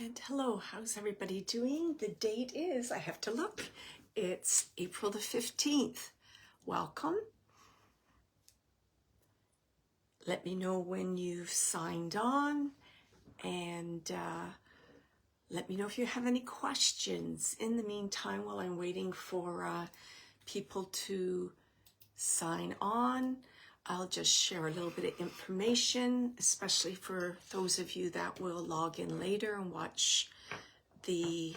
And hello, how's everybody doing? The date is, I have to look, it's April the 15th. Welcome. Let me know when you've signed on and let me know if you have any questions. In the meantime, while I'm waiting for people to sign on, I'll just share a little bit of information, especially for those of you that will log in later and watch the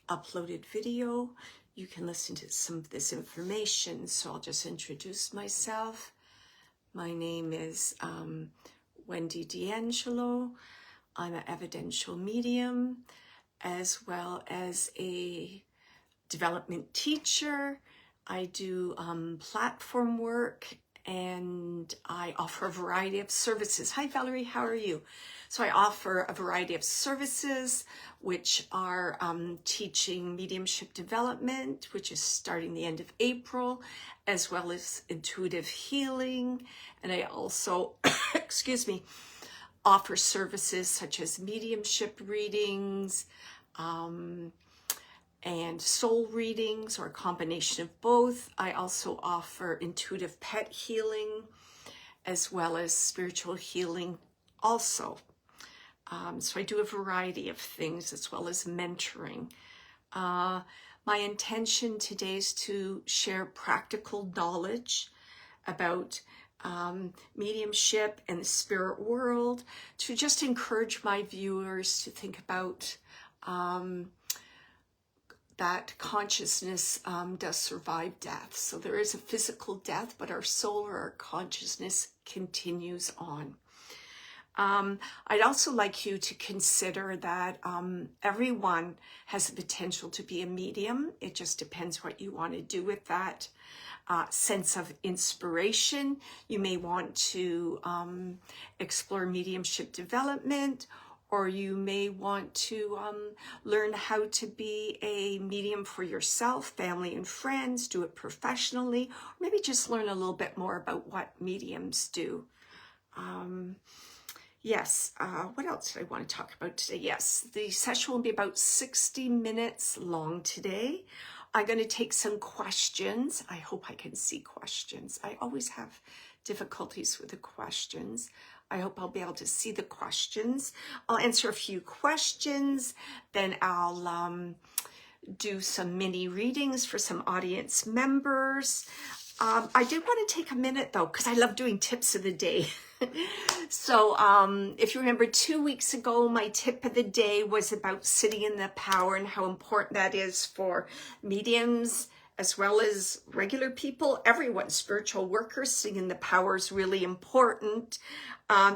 uploaded video. You can listen to some of this information. So I'll just introduce myself. My name is Wendy D'Angelo. I'm an evidential medium as well as a development teacher. I do platform work and I offer a variety of services. Hi Valerie, how are you? So I offer a variety of services, which are teaching mediumship development, which is starting the end of April, as well as intuitive healing. And I also, excuse me, offer services such as mediumship readings, and soul readings, or a combination of both. I also offer intuitive pet healing as well as spiritual healing also. So I do a variety of things as well as mentoring. My intention today is to share practical knowledge about mediumship and the spirit world, to just encourage my viewers to think about that consciousness does survive death. So there is a physical death, but our soul or our consciousness continues on. I'd also like you to consider that everyone has the potential to be a medium. It just depends what you want to do with that sense of inspiration. You may want to explore mediumship development, or you may want to learn how to be a medium for yourself, family and friends, do it professionally, or maybe just learn a little bit more about what mediums do. Yes, what else did I want to talk about today? Yes, the session will be about 60 minutes long today. I'm going to take some questions. I hope I can see questions. I always have difficulties with the questions. I hope I'll be able to see the questions. I'll answer a few questions, then I'll do some mini readings for some audience members. I did want to take a minute though, because I love doing tips of the day. So if you remember 2 weeks ago, my tip of the day was about sitting in the power and how important that is for mediums as well as regular people, everyone, spiritual workers. Sitting in the power is really important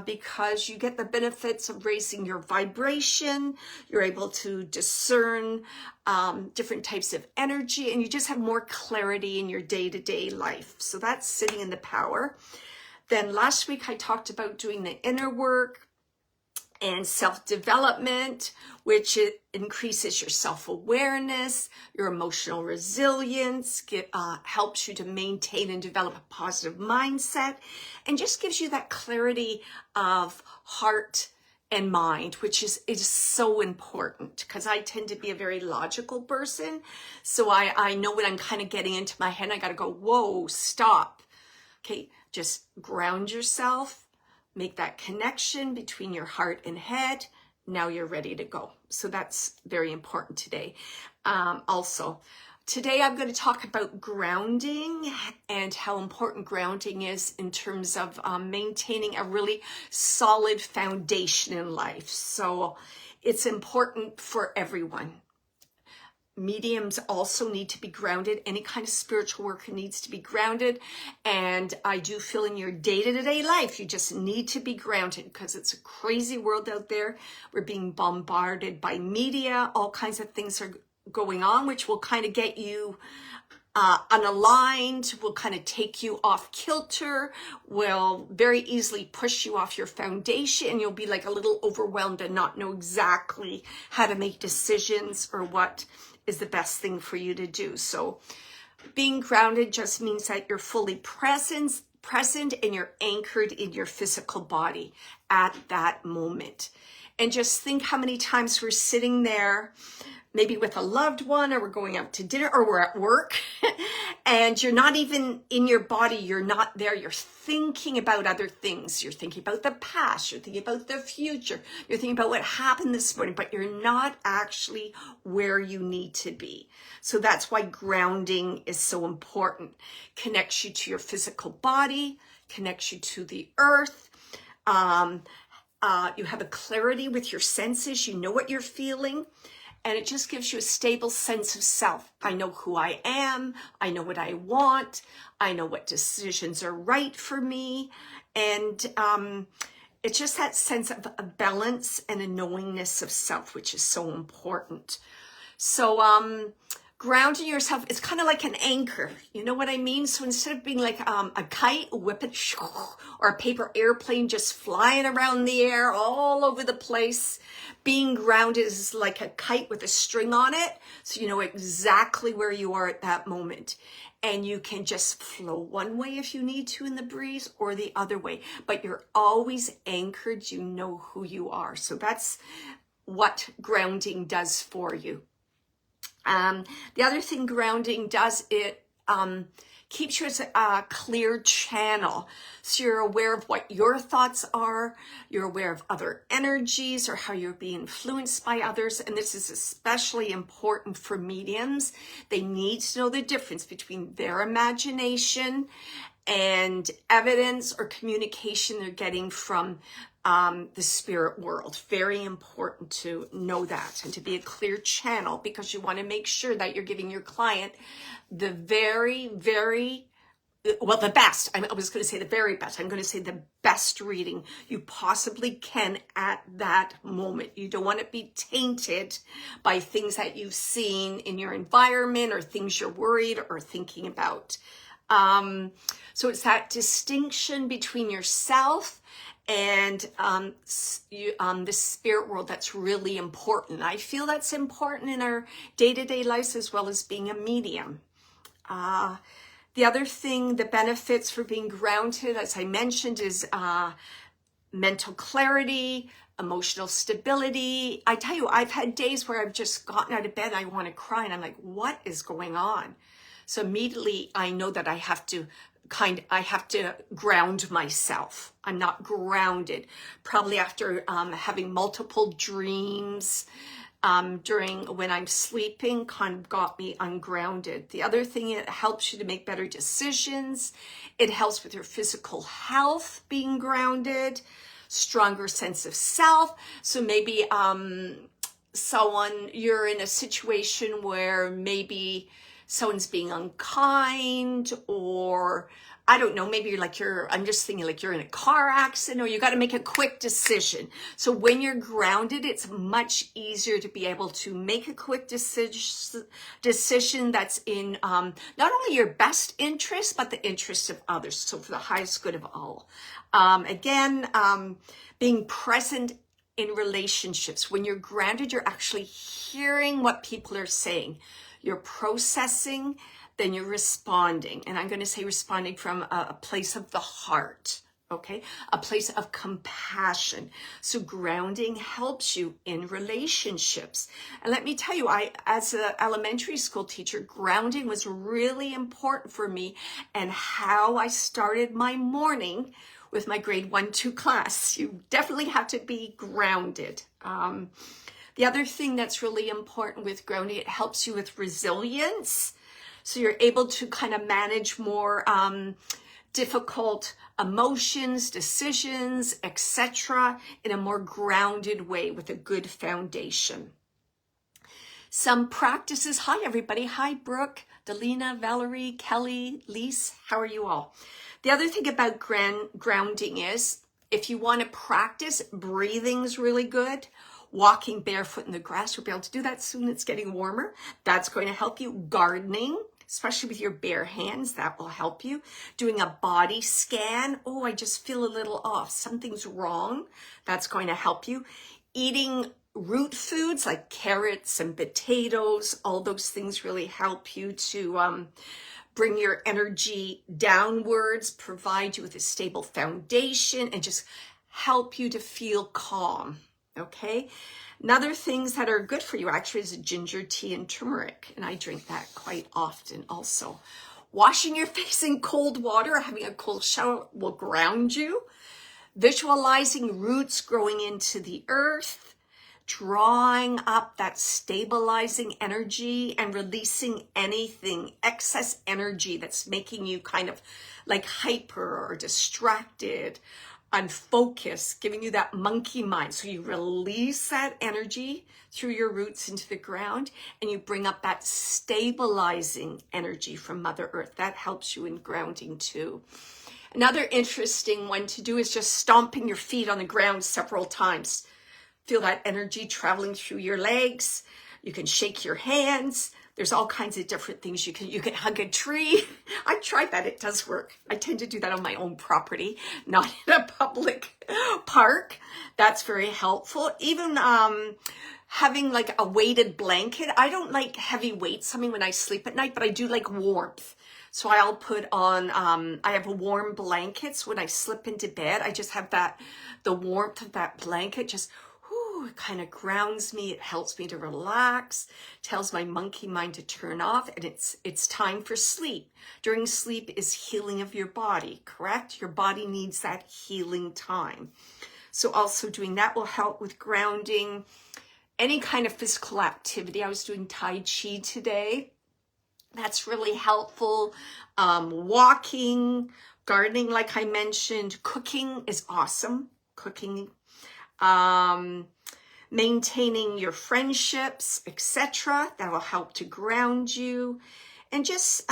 because you get the benefits of raising your vibration. You're able to discern different types of energy, and you just have more clarity in your day-to-day life. So that's sitting in the power. Then last week I talked about doing the inner work and self-development, which increases your self-awareness, your emotional resilience, helps you to maintain and develop a positive mindset, and just gives you that clarity of heart and mind, which is so important, because I tend to be a very logical person. So I know when I'm kind of getting into my head, I got to go, whoa, stop. Okay, just ground yourself. Make that connection between your heart and head. Now you're ready to go. So that's very important today. Also, today I'm going to talk about grounding and how important grounding is in terms of maintaining a really solid foundation in life. So it's important for everyone. Mediums also need to be grounded. Any kind of spiritual worker needs to be grounded. And I do feel in your day-to-day life, you just need to be grounded, because it's a crazy world out there. We're being bombarded by media. All kinds of things are going on, which will kind of get you unaligned, will kind of take you off kilter, will very easily push you off your foundation, and you'll be like a little overwhelmed and not know exactly how to make decisions or what is the best thing for you to do. So being grounded just means that you're fully present and you're anchored in your physical body at that moment. And just think how many times we're sitting there, maybe with a loved one, or we're going out to dinner, or we're at work, and you're not even in your body. You're not there. You're thinking about other things. You're thinking about the past. You're thinking about the future. You're thinking about what happened this morning, but you're not actually where you need to be. So that's why grounding is so important. Connects you to your physical body, connects you to the earth. You have a clarity with your senses. You know what you're feeling. And it just gives you a stable sense of self. I know who I am. I know what I want. I know what decisions are right for me. And it's just that sense of a balance and a knowingness of self, which is so important. So grounding yourself is kind of like an anchor. You know what I mean? So instead of being like a kite, whip it, or a paper airplane just flying around the air all over the place, being grounded is like a kite with a string on it. So you know exactly where you are at that moment. And you can just flow one way if you need to in the breeze, or the other way. But you're always anchored. You know who you are. So that's what grounding does for you. The other thing grounding does, it keeps you as a clear channel. So you're aware of what your thoughts are. You're aware of other energies or how you're being influenced by others. And this is especially important for mediums. They need to know the difference between their imagination and evidence or communication they're getting from the spirit world. Very important to know that and to be a clear channel, because you want to make sure that you're giving your client the the best. I was going to say the very best. I'm going to say the best reading you possibly can at that moment. You don't want to be tainted by things that you've seen in your environment or things you're worried or thinking about. So it's that distinction between yourself and the spirit world that's really important. I feel that's important in our day-to-day lives as well as being a medium. The other thing, the benefits for being grounded, as I mentioned, is mental clarity, emotional stability. I tell you, I've had days where I've just gotten out of bed and I want to cry, and I'm like, what is going on? So immediately I know that I have to ground myself. I'm not grounded. Probably after having multiple dreams during when I'm sleeping, kind of got me ungrounded. The other thing, it helps you to make better decisions. It helps with your physical health, being grounded, stronger sense of self. So maybe you're in a situation where maybe someone's being unkind, or I don't know, maybe I'm just thinking like you're in a car accident, or you got to make a quick decision. So when you're grounded, it's much easier to be able to make a quick decision that's in not only your best interest, but the interest of others. So for the highest good of all. Being present in relationships. When you're grounded, you're actually hearing what people are saying. You're processing, then you're responding. And I'm going to say responding from a place of the heart, okay? A place of compassion. So grounding helps you in relationships. And let me tell you, as an elementary school teacher, grounding was really important for me and how I started my morning with my grade 1-2 class. You definitely have to be grounded. The other thing that's really important with grounding, it helps you with resilience. So you're able to kind of manage more difficult emotions, decisions, etc. in a more grounded way with a good foundation. Some practices. Hi, everybody. Hi, Brooke, Delina, Valerie, Kelly, Lise. How are you all? The other thing about grounding is if you want to practice, breathing's really good. Walking barefoot in the grass, you'll be able to do that soon. It's getting warmer. That's going to help you. Gardening, especially with your bare hands, that will help you. Doing a body scan. Oh, I just feel a little off. Something's wrong. That's going to help you. Eating root foods like carrots and potatoes. All those things really help you to bring your energy downwards, provide you with a stable foundation, and just help you to feel calm. Okay. Another things that are good for you actually is ginger tea and turmeric. And I drink that quite often also. Washing your face in cold water or having a cold shower will ground you. Visualizing roots growing into the earth, drawing up that stabilizing energy and releasing anything, excess energy that's making you kind of like hyper or distracted, unfocused, giving you that monkey mind. So you release that energy through your roots into the ground and you bring up that stabilizing energy from Mother Earth. That helps you in grounding too. Another interesting one to do is just stomping your feet on the ground several times. Feel that energy traveling through your legs. You can shake your hands. There's all kinds of different things. You can hug a tree. I tried that. It does work. I tend to do that on my own property, not in a public park. That's very helpful. Even having like a weighted blanket. I don't like heavy weights on me when I sleep at night, but I do like warmth. So I'll put on, I have warm blankets when I slip into bed. I just have the warmth of that blanket just, it kind of grounds me. It helps me to relax, tells my monkey mind to turn off, and it's time for sleep. During sleep is healing of your body, correct? Your body needs that healing time. So also doing that will help with grounding. Any kind of physical activity. I was doing Tai Chi today. That's really helpful. Walking, gardening, like I mentioned, cooking is awesome. Cooking, maintaining your friendships, etc. That will help to ground you. And just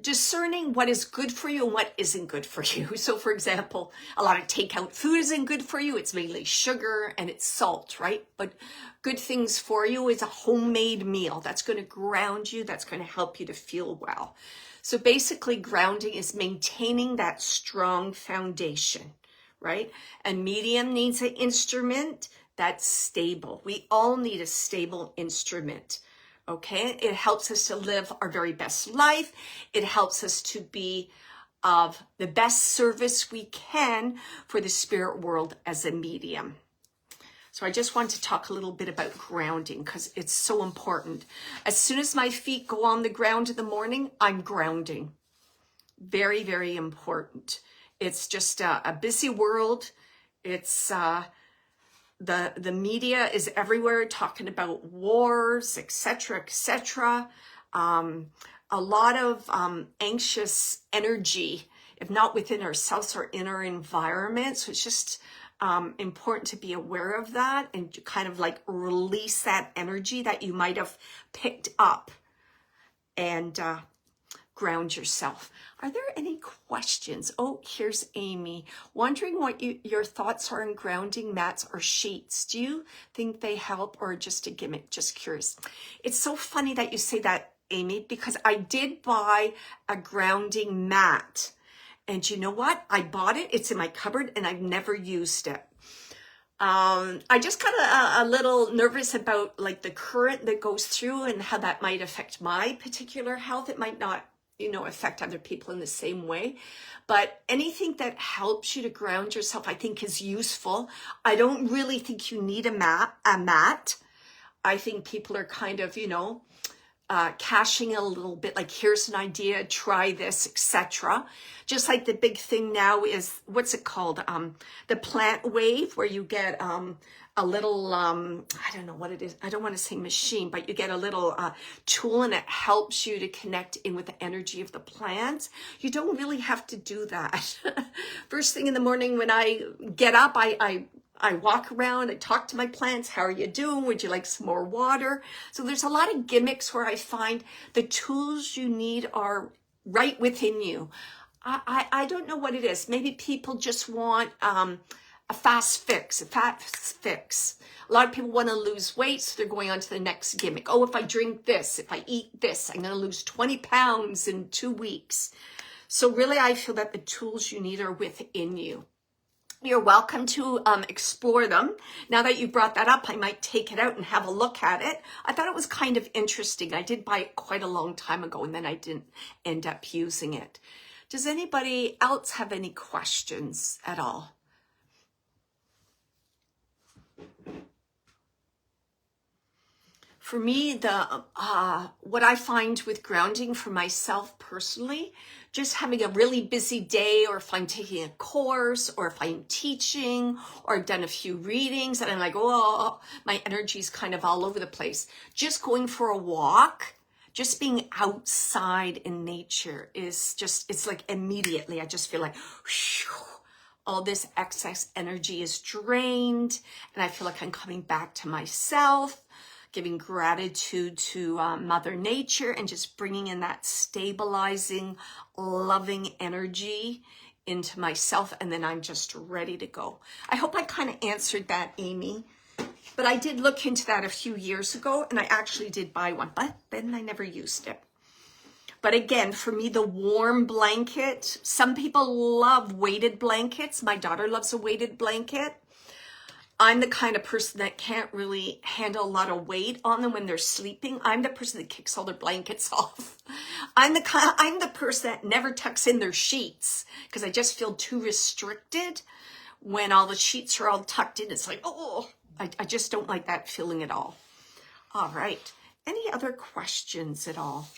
discerning what is good for you and what isn't good for you. So for example, a lot of takeout food isn't good for you. It's mainly sugar and it's salt, right? But good things for you is a homemade meal that's going to ground you. That's going to help you to feel well. So basically grounding is maintaining that strong foundation, right? And medium needs an instrument that's stable. We all need a stable instrument. Okay, it helps us to live our very best life. It helps us to be of the best service we can for the spirit world as a medium. So I just want to talk a little bit about grounding because it's so important. As soon as my feet go on the ground in the morning, I'm grounding. Very, very important. It's just a busy world. It's the media is everywhere talking about wars, etc., etc. A lot of anxious energy, if not within ourselves or in our environment. So it's just important to be aware of that and to kind of like release that energy that you might have picked up and ground yourself. Are there any questions? Oh, here's Amy. Wondering what your thoughts are on grounding mats or sheets. Do you think they help or just a gimmick? Just curious. It's so funny that you say that, Amy, because I did buy a grounding mat. And you know what? I bought it. It's in my cupboard and I've never used it. I just got a little nervous about like the current that goes through and how that might affect my particular health. It might not, affect other people in the same way. But anything that helps you to ground yourself, I think is useful. I don't really think you need a mat. I think people are kind of, cashing a little bit, like here's an idea, try this, etc. Just like the big thing now is, what's it called? The plant wave, where you get a little, I don't know what it is. I don't want to say machine, but you get a little tool and it helps you to connect in with the energy of the plants. You don't really have to do that. First thing in the morning when I get up, I walk around, I talk to my plants. How are you doing? Would you like some more water? So there's a lot of gimmicks where I find the tools you need are right within you. I don't know what it is. Maybe people just want a fast fix. A lot of people want to lose weight, so they're going on to the next gimmick. Oh, if I drink this, if I eat this, I'm going to lose 20 pounds in 2 weeks. So really, I feel that the tools you need are within you. You're welcome to explore them. Now that you brought that up, I might take it out and have a look at it. I thought it was kind of interesting. I did buy it quite a long time ago, and then I didn't end up using it. Does anybody else have any questions at all? For me, the what I find with grounding for myself personally, just having a really busy day, or if I'm taking a course, or if I'm teaching, or I've done a few readings and I'm like, oh, my energy's kind of all over the place. Just going for a walk, just being outside in nature is just, it's like immediately I just feel like, whew, all this excess energy is drained, and I feel like I'm coming back to myself, giving gratitude to Mother Nature, and just bringing in that stabilizing, loving energy into myself, and then I'm just ready to go. I hope I kind of answered that, Amy. But I did look into that a few years ago, and I actually did buy one, but then I never used it. But again, for me, the warm blanket, some people love weighted blankets. My daughter loves a weighted blanket. I'm the kind of person that can't really handle a lot of weight on them when they're sleeping. I'm the person that kicks all their blankets off. I'm the person that never tucks in their sheets because I just feel too restricted when all the sheets are all tucked in. It's like, oh, I just don't like that feeling at all. All right. Any other questions at all?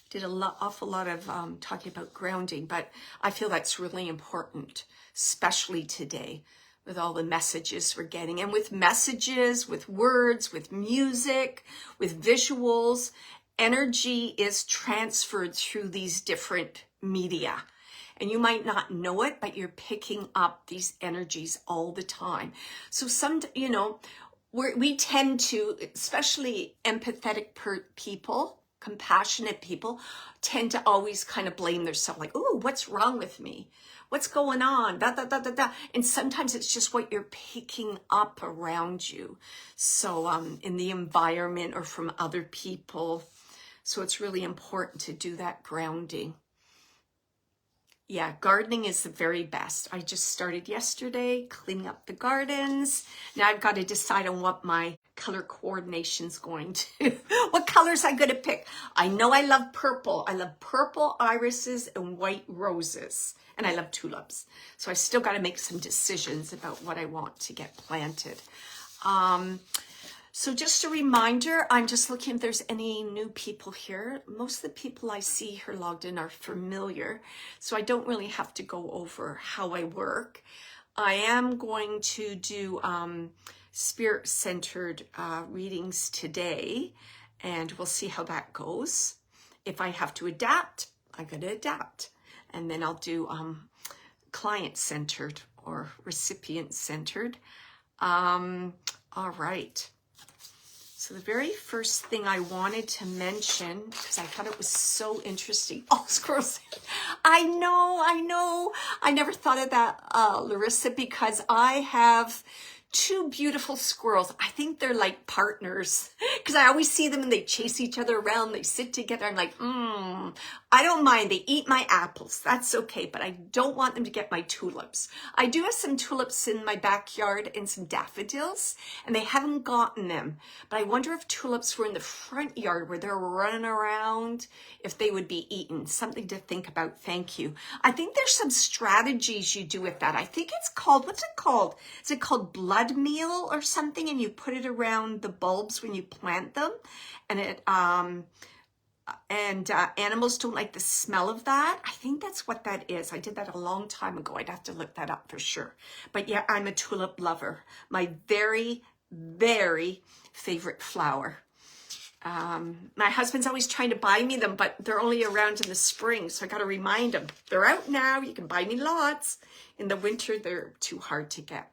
Did an awful lot of talking about grounding, but I feel that's really important, especially today with all the messages we're getting. And with messages, with words, with music, with visuals, energy is transferred through these different media. And you might not know it, but you're picking up these energies all the time. So we tend to, especially empathetic people, compassionate people, tend to always kind of blame themselves, like, oh, what's wrong with me? What's going on? And sometimes it's just what you're picking up around you. So in the environment or from other people. So it's really important to do that grounding. Yeah, gardening is the very best. I just started yesterday cleaning up the gardens. Now I've got to decide on what my color coordination's going to, what colors I'm going to pick. I know I love purple. I love purple irises and white roses. And I love tulips. So I still got to make some decisions about what I want to get planted. So just a reminder, I'm just looking if there's any new people here. Most of the people I see here logged in are familiar, so I don't really have to go over how I work. I am going to do spirit-centered readings today, and we'll see how that goes. If I have to adapt, I'm going to adapt. And then I'll do client-centered or recipient-centered. All right. So the very first thing I wanted to mention, because I thought it was so interesting. Oh, squirrels. I know. I never thought of that, Larissa, because I have two beautiful squirrels. I think they're like partners because I always see them and they chase each other around. They sit together. I'm like, I don't mind. They eat my apples. That's okay. But I don't want them to get my tulips. I do have some tulips in my backyard and some daffodils, and they haven't gotten them. But I wonder if tulips were in the front yard where they're running around, if they would be eaten. Something to think about. Thank you. I think there's some strategies you do with that. I think it's called, what's it called? Is it called blood meal or something? And you put it around the bulbs when you plant them, and it animals don't like the smell of that. I think that's what that is. I did that a long time ago. I'd have to look that up for sure. But yeah, I'm a tulip lover. My very, very favorite flower. My husband's always trying to buy me them, but they're only around in the spring. So I got to remind him, they're out now. You can buy me lots. In the winter, they're too hard to get.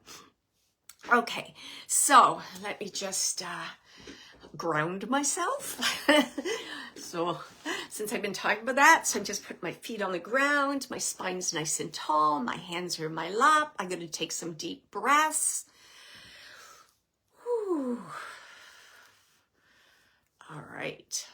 Okay, so let me just ground myself. So since I've been talking about that, so I just put my feet on the ground, my spine's nice and tall, my hands are in my lap. I'm going to take some deep breaths. Whew. All right.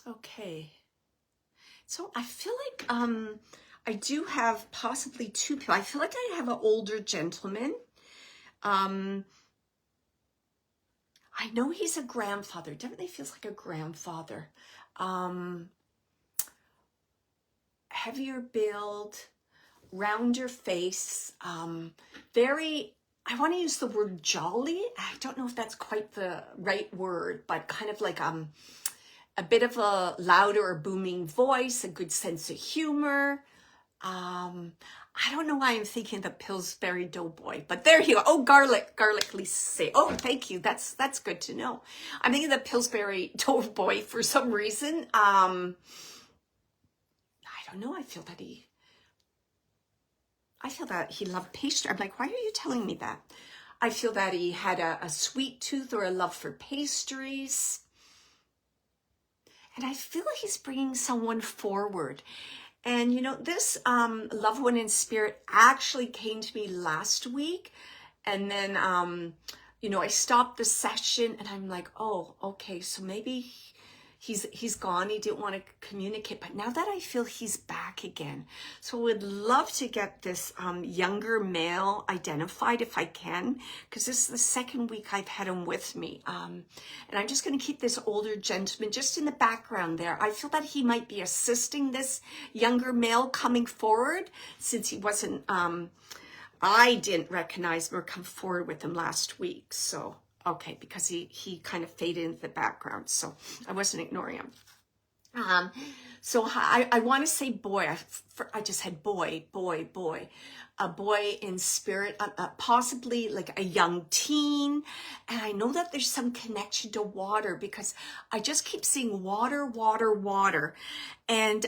Okay. So I feel like I do have possibly two people. I feel like I have an older gentleman. I know he's a grandfather. Definitely feels like a grandfather. heavier build, rounder face, very, I want to use the word jolly. I don't know if that's quite the right word, but kind of like a bit of a louder or booming voice, a good sense of humor. I don't know why I'm thinking the Pillsbury Doughboy, but there you go. Oh, garlic, Lisa say. Oh, thank you. That's good to know. I'm thinking the Pillsbury Doughboy for some reason. I don't know. I feel that he loved pastry. I'm like, why are you telling me that? I feel that he had a sweet tooth or a love for pastries. And I feel like he's bringing someone forward. And, you know, this loved one in spirit actually came to me last week. And then, you know, I stopped the session and I'm like, oh, okay, so maybe he's gone. He didn't want to communicate. But now that I feel he's back again. So I would love to get this younger male identified if I can, because this is the second week I've had him with me. And I'm just going to keep this older gentleman just in the background there. I feel that he might be assisting this younger male coming forward, since he wasn't, I didn't recognize him or come forward with him last week. So okay, because he kind of faded into the background, so I wasn't ignoring him. So I want to say boy. I just had boy, a boy in spirit, possibly like a young teen. And I know that there's some connection to water, because I just keep seeing water. And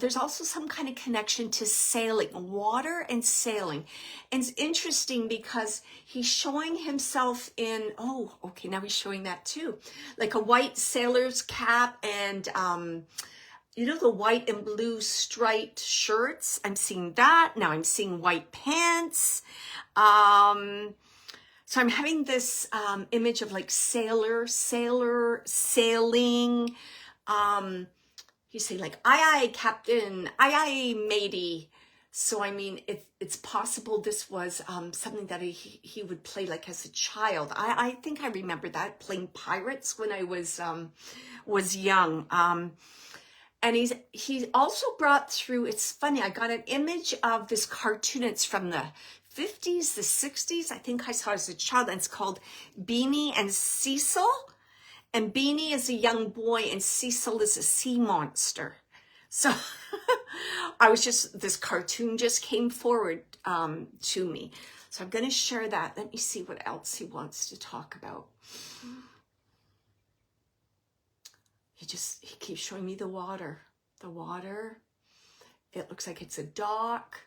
there's also some kind of connection to sailing, water and sailing. And it's interesting because he's showing himself in, oh, okay, now he's showing that too. Like a white sailor's cap and, you know, the white and blue striped shirts. I'm seeing that. Now I'm seeing white pants. So I'm having this image of like sailor, sailing. You say like, aye, captain, aye, matey. So, I mean, it's possible this was something that he would play like as a child. I think I remember that, playing pirates when I was young. And he also brought through, it's funny, I got an image of this cartoon. It's from the 50s, the 60s. I think I saw it as a child, and it's called Beanie and Cecil. And Beanie is a young boy and Cecil is a sea monster. So this cartoon just came forward to me. So I'm going to share that. Let me see what else he wants to talk about. He keeps showing me the water. It looks like it's a dock.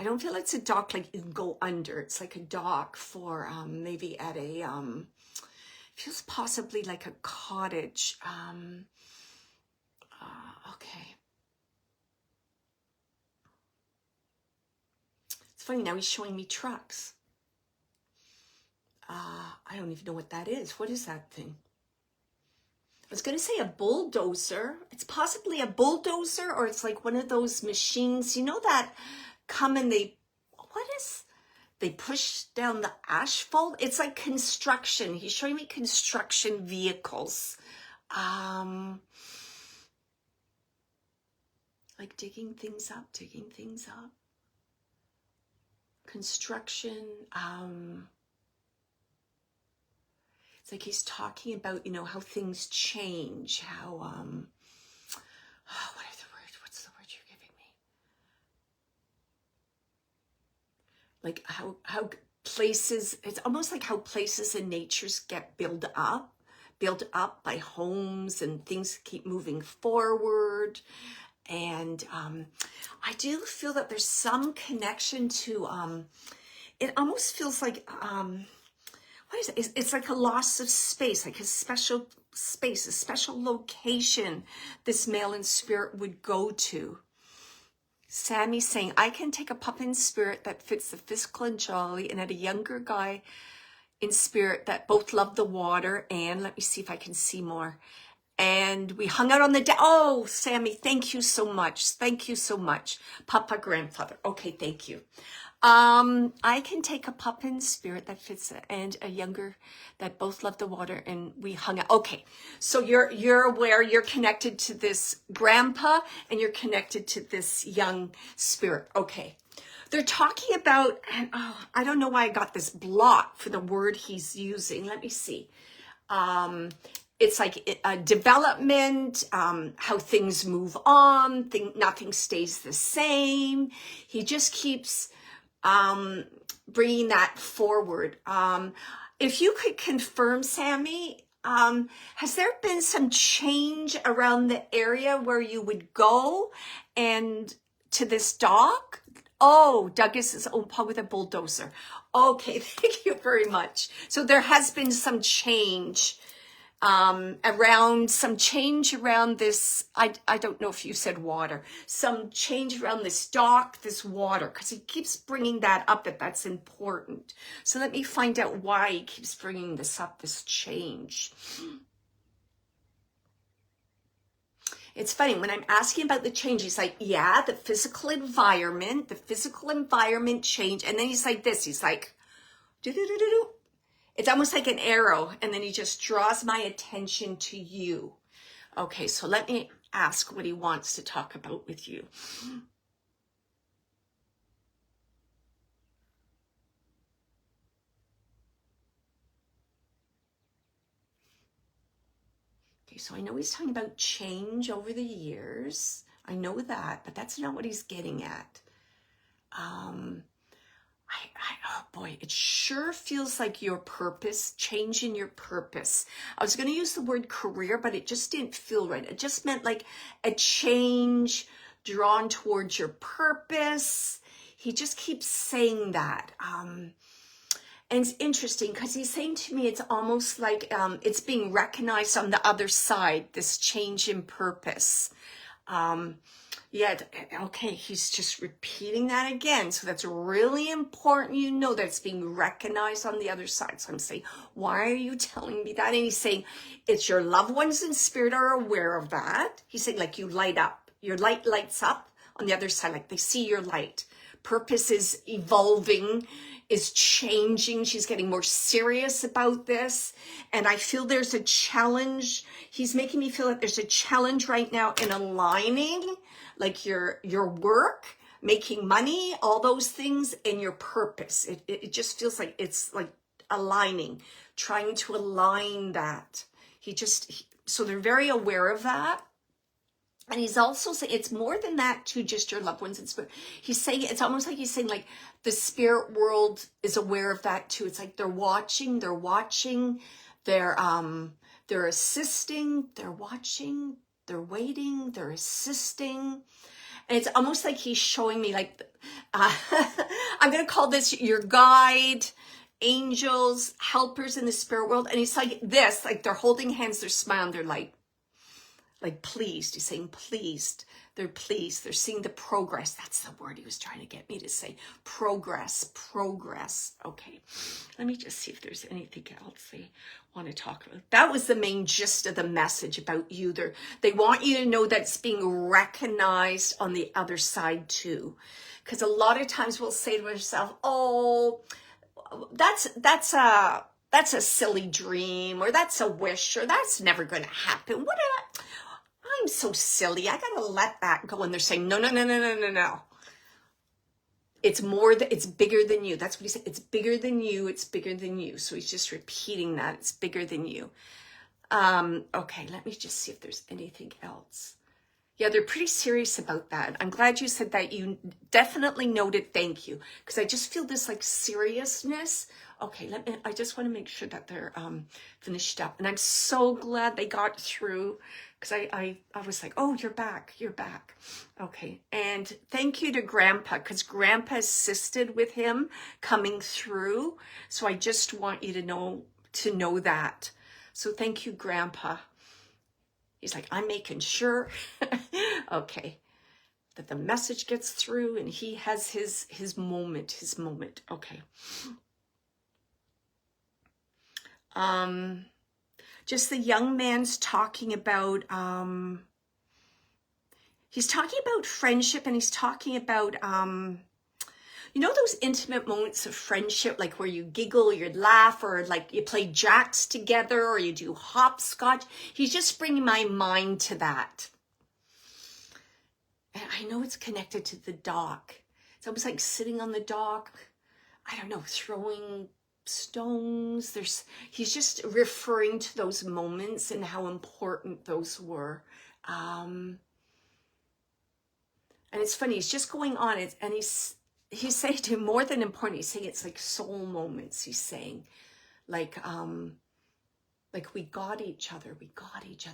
I don't feel it's a dock like you can go under. It's like a dock for maybe at a, feels possibly like a cottage. Okay. It's funny, now he's showing me trucks. I don't even know what that is. What is that thing? I was going to say a bulldozer. It's possibly a bulldozer, or it's like one of those machines, you know, that come and they push down the asphalt. It's like construction. He's showing me construction vehicles. Like digging things up. Construction. It's like he's talking about, you know, how things change, how, what are the words? What's the word you're giving me? Like how places, it's almost like how places and natures get built up by homes, and things keep moving forward. And I do feel that there's some connection to, it almost feels like, what is it? It's like a loss of space, like a special space, a special location this male in spirit would go to. Sammy's saying, I can take a pup in spirit that fits the physical and jolly, and had a younger guy in spirit that both love the water. And let me see if I can see more. And we hung out on the deck. Oh, Sammy, thank you so much. Papa grandfather. Okay, thank you. I can take a pup in spirit that fits and a younger that both love the water and we hung out. Okay. So you're aware you're connected to this grandpa and you're connected to this young spirit. Okay. They're talking about, and I don't know why I got this block for the word he's using. Let me see. It's like development, how things move on, nothing stays the same. He just keeps bringing that forward. If you could confirm, Sammy, has there been some change around the area where you would go and to this dock? Oh, Douglas's own pub with a bulldozer. Okay, thank you very much. So there has been some change around this. I don't know if you said water, some change around this dock, this water, because he keeps bringing that up, that's important. So let me find out why he keeps bringing this up, this change. It's funny, when I'm asking about the change, he's like, yeah, the physical environment change. And then he's like this, he's like, do-do-do-do-do. It's almost like an arrow. And then he just draws my attention to you. Okay, so let me ask what he wants to talk about with you. So I know he's talking about change over the years. I know that, but that's not what he's getting at. Oh boy, it sure feels like your purpose, change in your purpose. I was going to use the word career, but it just didn't feel right. It just meant like a change drawn towards your purpose. He just keeps saying that. And it's interesting because he's saying to me, it's almost like it's being recognized on the other side, this change in purpose. Okay, he's just repeating that again. So that's really important. You know that it's being recognized on the other side. So I'm saying, why are you telling me that? And he's saying, it's your loved ones in spirit are aware of that. He's saying, like, you light up. Your light lights up on the other side. Like, they see your light. Purpose is evolving, is changing. She's getting more serious about this. And I feel there's a challenge. He's making me feel like there's a challenge right now in aligning like your work, making money, all those things, and your purpose. It just feels like it's like aligning, trying to align that. So they're very aware of that. And he's also saying it's more than that to just your loved ones in spirit. He's saying, it's almost like he's saying like the spirit world is aware of that too. It's like they're watching, they're assisting, they're watching, they're waiting, they're assisting. And it's almost like he's showing me like, I'm going to call this your guide, angels, helpers in the spirit world. And he's like this, like they're holding hands, they're smiling, they're like pleased. He's saying pleased. They're pleased. They're seeing the progress. That's the word he was trying to get me to say. Progress. Okay. Let me just see if there's anything else they want to talk about. That was the main gist of the message about you. They want you to know that it's being recognized on the other side too. Because a lot of times we'll say to ourselves, oh, that's a silly dream, or that's a wish, or that's never going to happen. I'm so silly. I got to let that go. And they're saying, no. It's bigger than you. That's what he said. It's bigger than you. It's bigger than you. So he's just repeating that. It's bigger than you. Okay, let me just see if there's anything else. Yeah, they're pretty serious about that. I'm glad you said that. You definitely noted. Thank you. Because I just feel this like seriousness. Okay, I just want to make sure that they're finished up. And I'm so glad they got through. Because I was like, oh, you're back. Okay. And thank you to Grandpa, because Grandpa assisted with him coming through. So I just want you to know that. So thank you, Grandpa. He's like, I'm making sure, okay, that the message gets through and he has his moment. Okay. Just the young man's talking about, he's talking about friendship, and he's talking about, You know those intimate moments of friendship, like where you giggle, you laugh, or like you play jacks together, or you do hopscotch? He's just bringing my mind to that. And I know it's connected to the dock. It's almost like sitting on the dock, I don't know, throwing stones. He's just referring to those moments and how important those were. And it's funny, he's just going on it, and he's saying to him, more than important, he's saying it's like soul moments. He's saying like we got each other.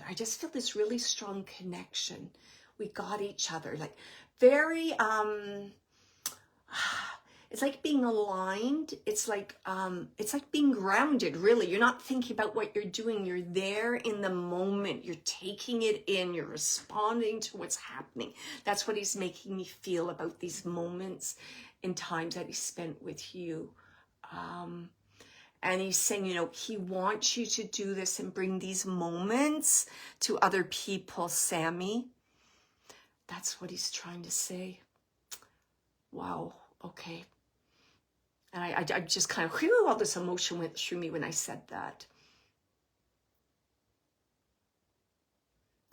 I just feel this really strong connection. We got each other, like very, it's like being aligned. It's like being grounded, really. You're not thinking about what you're doing. You're there in the moment. You're taking it in. You're responding to what's happening. That's what he's making me feel about these moments in times that he spent with you. And he's saying, you know, he wants you to do this and bring these moments to other people, Sammy. That's what he's trying to say. Wow. Okay. And I just kind of, whew, all this emotion went through me when I said that.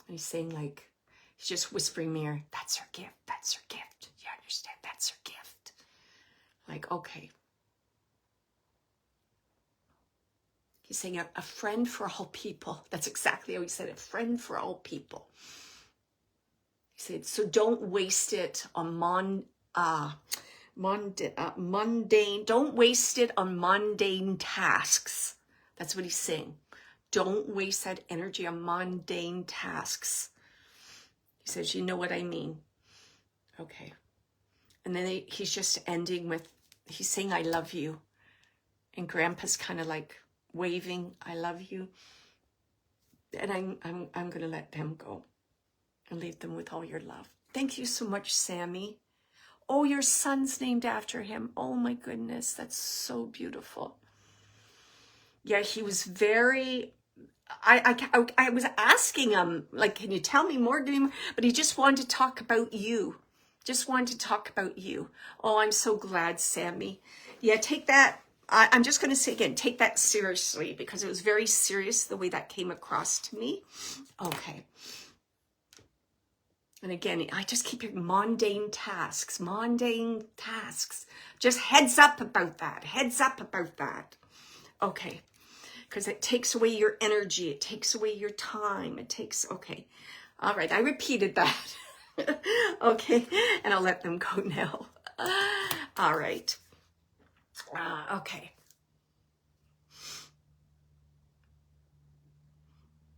And he's saying, like, he's just whispering me, that's her gift. That's her gift. You understand? That's her gift. Like, okay. He's saying a friend for all people. That's exactly how he said it. A friend for all people. He said, so don't waste it on mundane. Don't waste it on mundane tasks. That's what he's saying. Don't waste that energy on mundane tasks. He says, you know what I mean. Okay. And then he's just ending with, he's saying, I love you. And Grandpa's kind of like waving, I love you. And I'm going to let them go and leave them with all your love. Thank you so much, Sammy. Oh, your son's named after him. Oh my goodness, that's so beautiful. Yeah, he was very, I was asking him, like, can you tell me more? But he just wanted to talk about you. Just wanted to talk about you. Oh, I'm so glad, Sammy. Yeah, take that. I'm just going to say again, take that seriously, because it was very serious the way that came across to me. Okay. And again, I just keep hearing mundane tasks. Just heads up about that. Okay. Because it takes away your energy. It takes away your time. Okay. All right. I repeated that. Okay. And I'll let them go now. All right. Okay.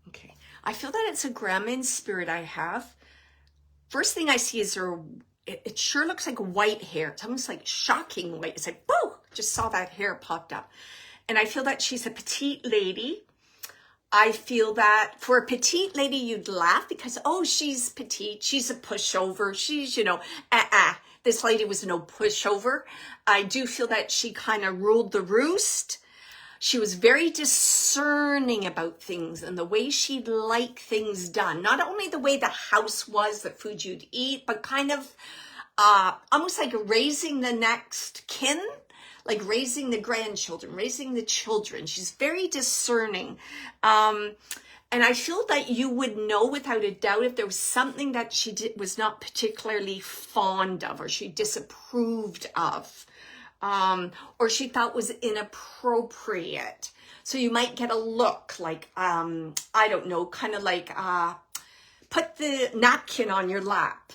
Okay. I feel that it's a Grandma spirit I have. First thing I see is it sure looks like white hair. It's almost like shocking white. It's like, whoa, just saw that hair popped up. And I feel that she's a petite lady. I feel that for a petite lady, you'd laugh because, oh, she's petite. She's a pushover. She's, you know, this lady was no pushover. I do feel that she kind of ruled the roost. She was very discerning about things and the way she'd like things done. Not only the way the house was, the food you'd eat, but kind of almost like raising the next kin, like raising the grandchildren, raising the children. She's very discerning. And I feel that you would know without a doubt if there was something that she was not particularly fond of or she disapproved of. Or she thought was inappropriate. So you might get a look like, I don't know, kind of like, put the napkin on your lap,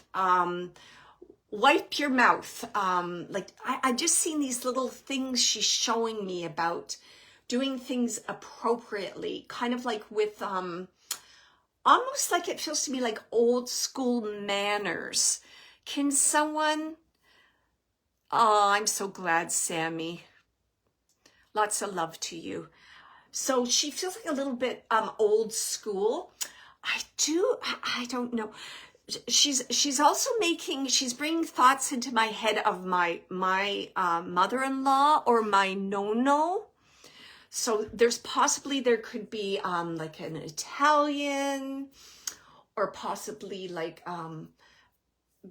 wipe your mouth. Like I just seen these little things she's showing me about doing things appropriately, kind of like with, almost like it feels to me like old school manners. Can someone... Oh, I'm so glad, Sammy. Lots of love to you. So she feels like a little bit old school. I don't know. She's also she's bringing thoughts into my head of my mother-in-law or my no-no. So there could be like an Italian or possibly like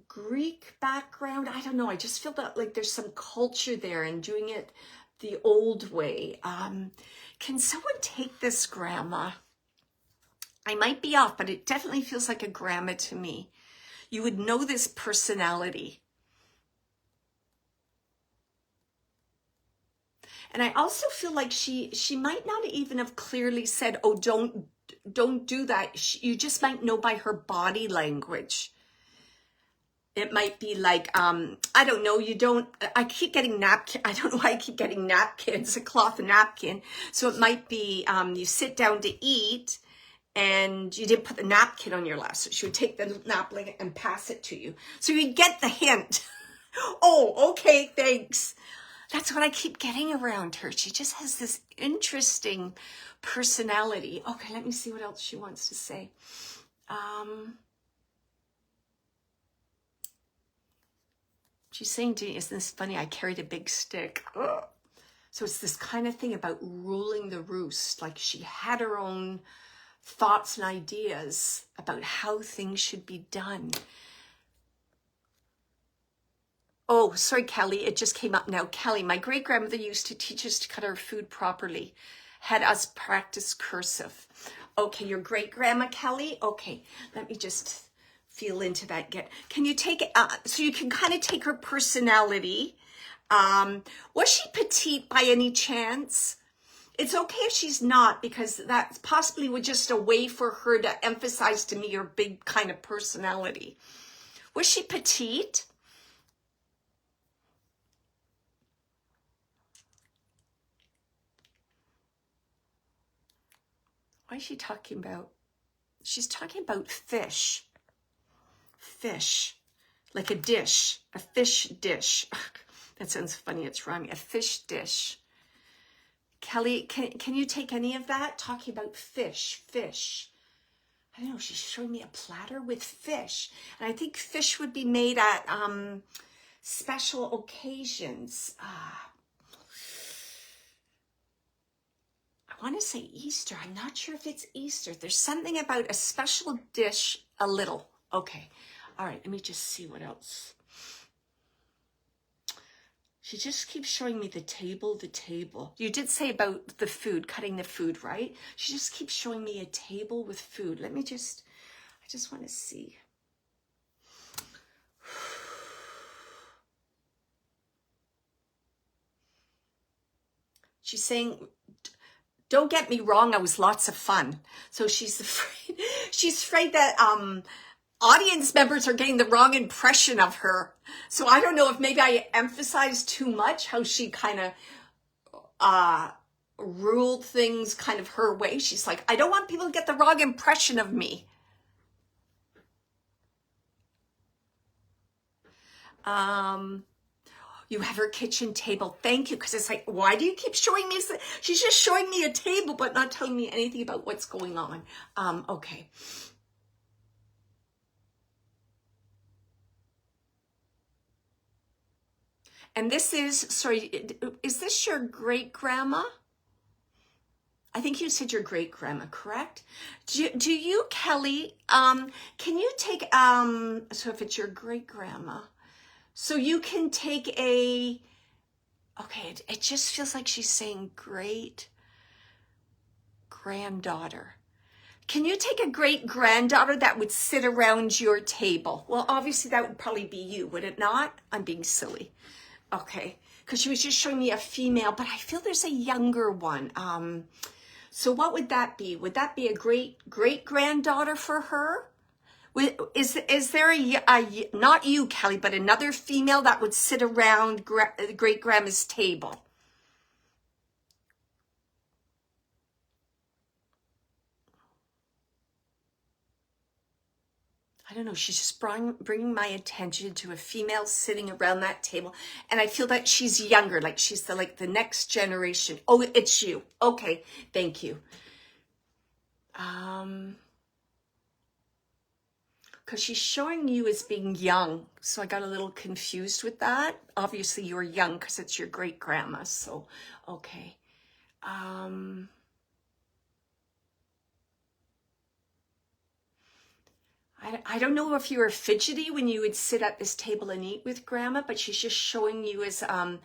Greek background. I don't know. I just feel that like there's some culture there and doing it the old way. Can someone take this grandma? I might be off, but it definitely feels like a grandma to me. You would know this personality. And I also feel like she might not even have clearly said, oh, don't do that. You just might know by her body language. It might be like, I don't know, I keep getting napkin. I don't know why I keep getting napkins, a cloth napkin. So it might be, you sit down to eat and you didn't put the napkin on your lap. So she would take the napkin and pass it to you. So you get the hint. Oh, okay, thanks. That's what I keep getting around her. She just has this interesting personality. Okay, let me see what else she wants to say. She's saying to me, isn't this funny? I carried a big stick. Ugh. So it's this kind of thing about ruling the roost. Like she had her own thoughts and ideas about how things should be done. Oh, sorry, Kelly. It just came up now. Kelly, my great-grandmother used to teach us to cut our food properly. Had us practice cursive. Okay, your great-grandma, Kelly? Okay, let me just feel into that. Can you take it? So you can kind of take her personality. Was she petite by any chance? It's okay if she's not, because that possibly was just a way for her to emphasize to me your big kind of personality. Was she petite? Why is she talking about? She's talking about fish. Fish. Like a dish. A fish dish. That sounds funny. It's rhyming. A fish dish. Kelly, can you take any of that? Talking about fish. Fish. I don't know. She's showing me a platter with fish. And I think fish would be made at special occasions. I want to say Easter. I'm not sure if it's Easter. There's something about a special dish, a little. Okay. All right. Let me just see what else. She just keeps showing me the table. You did say about the food, cutting the food, right? She just keeps showing me a table with food. I just want to see. She's saying, don't get me wrong, I was lots of fun. So she's afraid that audience members are getting the wrong impression of her. So I don't know if maybe I emphasized too much how she kind of ruled things kind of her way. She's like, I don't want people to get the wrong impression of me. You have her kitchen table. Thank you. Because it's like, why do you keep showing me? She's just showing me a table, but not telling me anything about what's going on. Okay. And this is, sorry, is this your great-grandma? I think you said your great-grandma, correct? Do you, Kelly, can you take, so if it's your great-grandma, so you can take okay, it just feels like she's saying great-granddaughter. Can you take a great-granddaughter that would sit around your table? Well, obviously that would probably be you, would it not? I'm being silly. Okay, because she was just showing me a female, but I feel there's a younger one. So what would that be? Would that be a great-granddaughter for her? Is there a not you, Kelly, but another female that would sit around great-grandma's table? I don't know. She's just bringing my attention to a female sitting around that table. And I feel that she's younger, like she's the next generation. Oh, it's you. Okay, thank you. Because she's showing you as being young. So I got a little confused with that. Obviously, you're young because it's your great-grandma. So, okay. I don't know if you were fidgety when you would sit at this table and eat with grandma, but she's just showing you as a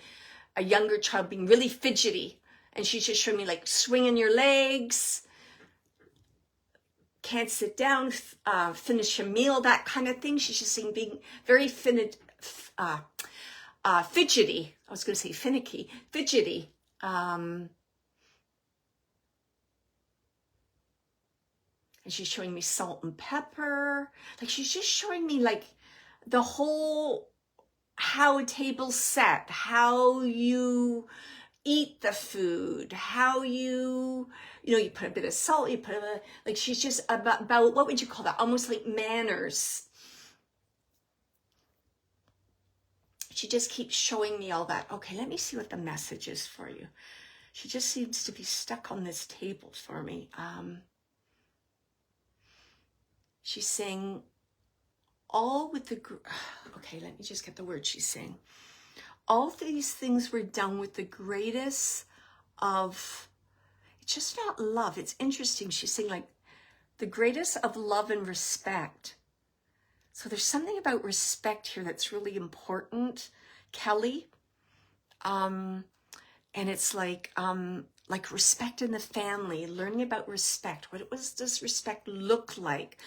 younger child being really fidgety. And she's just showing me like swinging your legs, can't sit down, finish a meal, that kind of thing. She's just saying being very fidgety. I was going to say finicky, fidgety. And she's showing me salt and pepper. Like she's just showing me like the whole, how a table's set, how you eat the food, how you put a bit of salt, you put like she's just about, what would you call that? Almost like manners. She just keeps showing me all that. Okay, let me see what the message is for you. She just seems to be stuck on this table for me. She's saying all with the, okay, let me just get the word she's saying. All these things were done with the greatest of, it's just not love. It's interesting. She's saying like the greatest of love and respect. So there's something about respect here that's really important, Kelly. And it's like respect in the family, learning about respect. What does respect look like?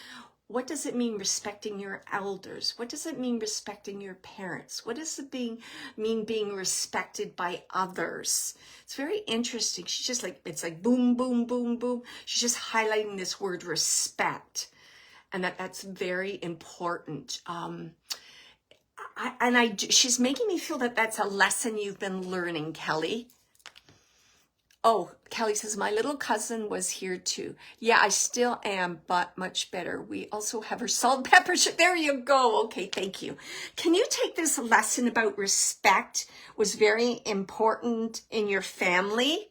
What does it mean respecting your elders? What does it mean respecting your parents? What does it mean being respected by others? It's very interesting. She's just like, it's like boom, boom, boom, boom. She's just highlighting this word respect. And that's very important. She's making me feel that that's a lesson you've been learning, Kelly. Oh, Kelly says, my little cousin was here too. Yeah, I still am, but much better. We also have her salt and pepper. There you go. Okay, thank you. Can you take this lesson about respect was very important in your family?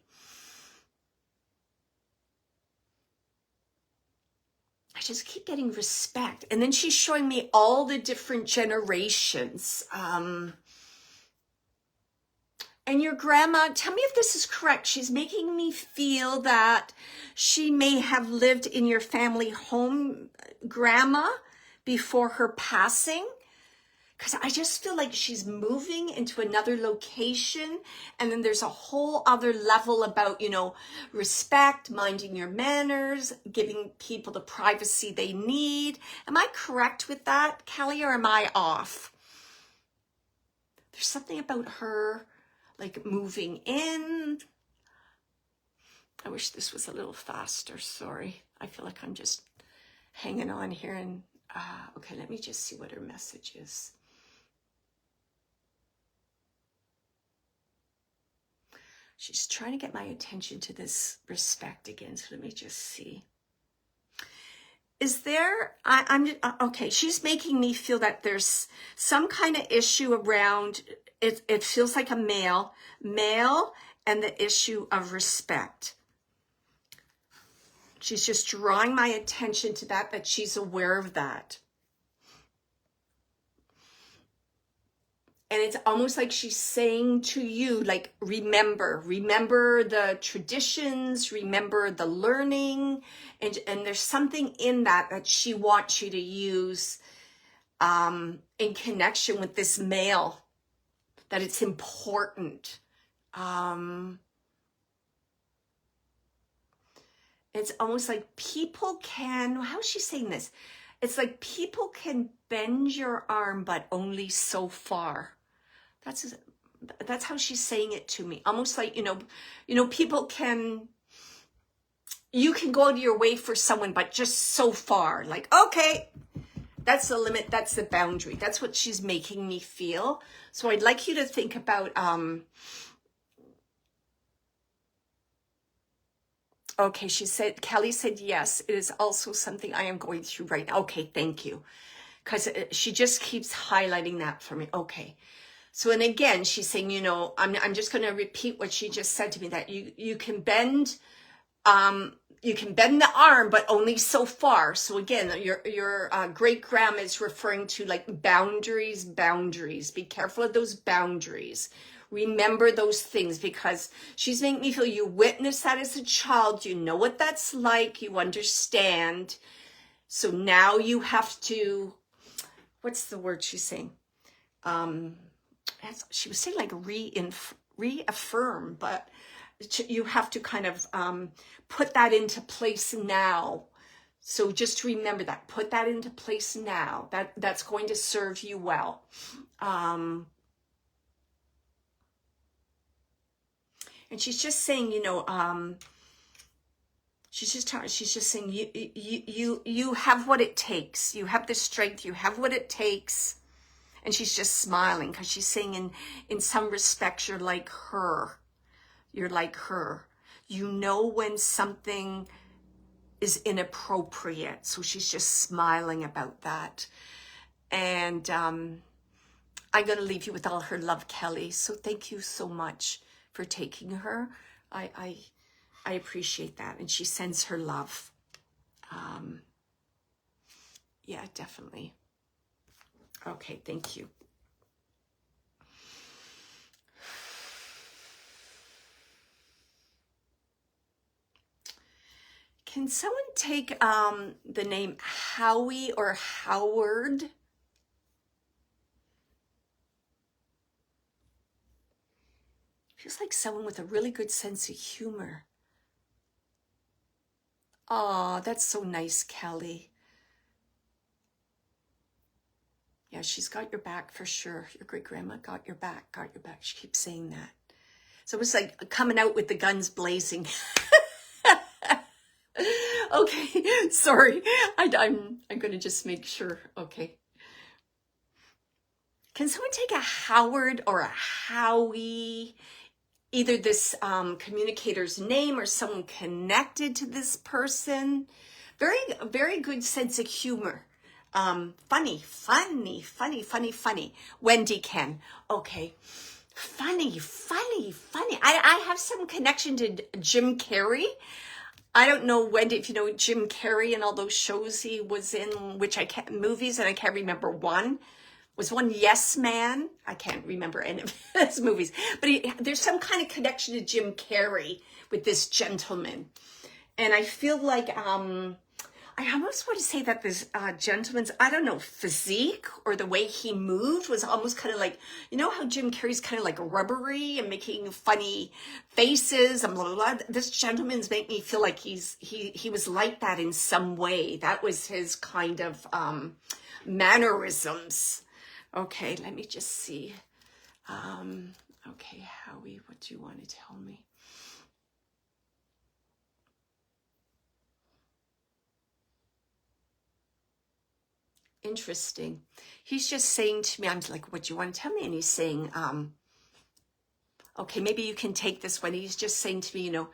I just keep getting respect. And then she's showing me all the different generations. And your grandma, tell me if this is correct. She's making me feel that she may have lived in your family home, grandma, before her passing. Because I just feel like she's moving into another location. And then there's a whole other level about, respect, minding your manners, giving people the privacy they need. Am I correct with that, Kelly, or am I off? There's something about her like moving in. I wish this was a little faster. Sorry. I feel like I'm just hanging on here. And okay, let me just see what her message is. She's trying to get my attention to this respect again. So let me just see. Is there, okay, she's making me feel that there's some kind of issue around, it feels like a male, and the issue of respect. She's just drawing my attention to that she's aware of that. And it's almost like she's saying to you, like, remember the traditions, remember the learning. And there's something in that she wants you to use in connection with this male, that it's important. It's almost like people can, how's she saying this? It's like people can bend your arm, but only so far. That's how she's saying it to me. Almost like, people can, you can go out of your way for someone, but just so far. Like, okay, that's the limit. That's the boundary. That's what she's making me feel. So I'd like you to think about, okay, Kelly said, yes, it is also something I am going through right now. Okay, thank you. Because she just keeps highlighting that for me. Okay. So, and again, she's saying, I'm just going to repeat what she just said to me, that you can bend the arm, but only so far. So again, your great grandma is referring to like boundaries. Be careful of those boundaries. Remember those things, because she's making me feel you witnessed that as a child. You know what that's like. You understand. So now you have to, what's the word she's saying? She was saying like reaffirm, but you have to kind of put that into place now. So just remember that, put that into place now. That's going to serve you well. And she's just saying, you know, she's just saying you have what it takes. You have the strength. You have what it takes. And she's just smiling because she's saying in some respects, you're like her. You're like her. You know when something is inappropriate. So she's just smiling about that. And I'm going to leave you with all her love, Kelly. So thank you so much for taking her. I appreciate that. And she sends her love. Yeah, definitely. Okay, thank you. Can someone take the name Howie or Howard? Feels like someone with a really good sense of humor. Oh, that's so nice, Kelly. Yeah, she's got your back for sure. Your great-grandma got your back, got your back. She keeps saying that. So it's like coming out with the guns blazing. Okay, sorry. I'm going to just make sure. Okay. Can someone take a Howard or a Howie? Either this communicator's name or someone connected to this person. Very, very good sense of humor. Funny. Wendy can. Okay. Funny. I have some connection to Jim Carrey. I don't know, Wendy, if you know Jim Carrey and all those shows he was in, which I can't, movies, and I can't remember one. Was one Yes Man? I can't remember any of his movies. But there's some kind of connection to Jim Carrey with this gentleman. And I feel like, I almost want to say that this gentleman's, I don't know, physique or the way he moved was almost kind of like, you know how Jim Carrey's kind of like rubbery and making funny faces and blah, blah, blah. This gentleman's make me feel like he was like that in some way. That was his kind of mannerisms. Okay, let me just see. Okay, Howie, what do you want to tell me? Interesting. He's just saying to me, I'm like, what do you want to tell me? And he's saying, okay, maybe you can take this one. He's just saying to me, you know,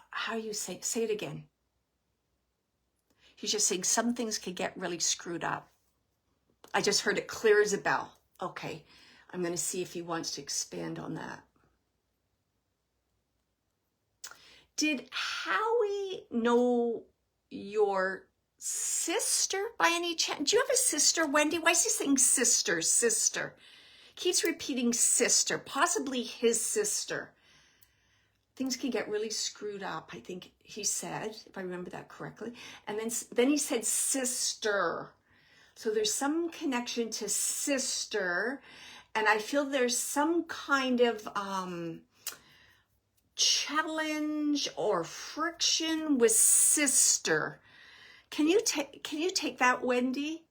how you say it again. He's just saying some things can get really screwed up. I just heard it clear as a bell. Okay, I'm going to see if he wants to expand on that. Did Howie know your sister by any chance? Do you have a sister, Wendy? Why is he saying sister? Keeps repeating sister, possibly his sister. Things can get really screwed up, I think he said, if I remember that correctly. And then he said sister. So there's some connection to sister, and I feel there's some kind of challenge or friction with sister. Can you take that, Wendy?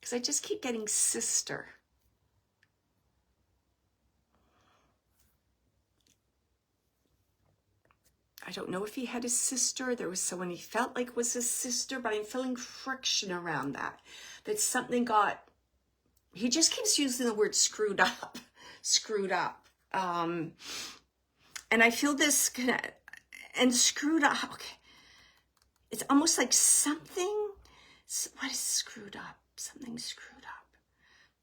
Because I just keep getting sister. I don't know if he had a sister. There was someone he felt like was his sister, but I'm feeling friction around that. That something got, he just keeps using the word screwed up. And I feel this, and screwed up, okay. It's almost like something, what is screwed up? Something screwed up.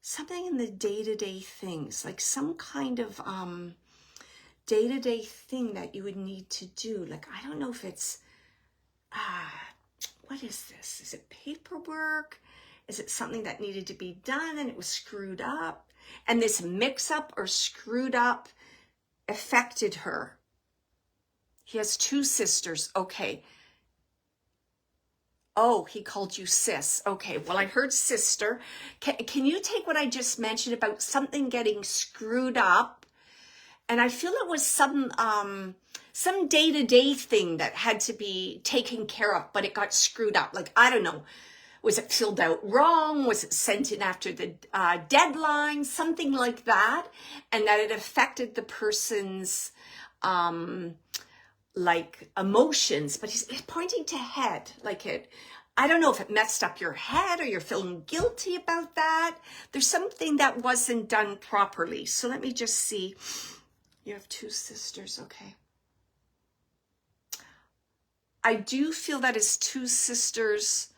Something in the day-to-day things, like some kind of day-to-day thing that you would need to do. Like, I don't know if it's, what is this? Is it paperwork? Is it something that needed to be done and it was screwed up? And this mix-up or screwed up affected her. He has two sisters. Okay. Oh, he called you sis. Okay, well, I heard sister. Can you take what I just mentioned about something getting screwed up? And I feel it was some day-to-day thing that had to be taken care of, but it got screwed up. Like, I don't know. Was it filled out wrong? Was it sent in after the deadline? Something like that. And that it affected the person's like emotions, but he's pointing to head, like it, I don't know if it messed up your head or you're feeling guilty about that. There's something that wasn't done properly. So let me just see. You have two sisters, okay. I do feel that his two sisters,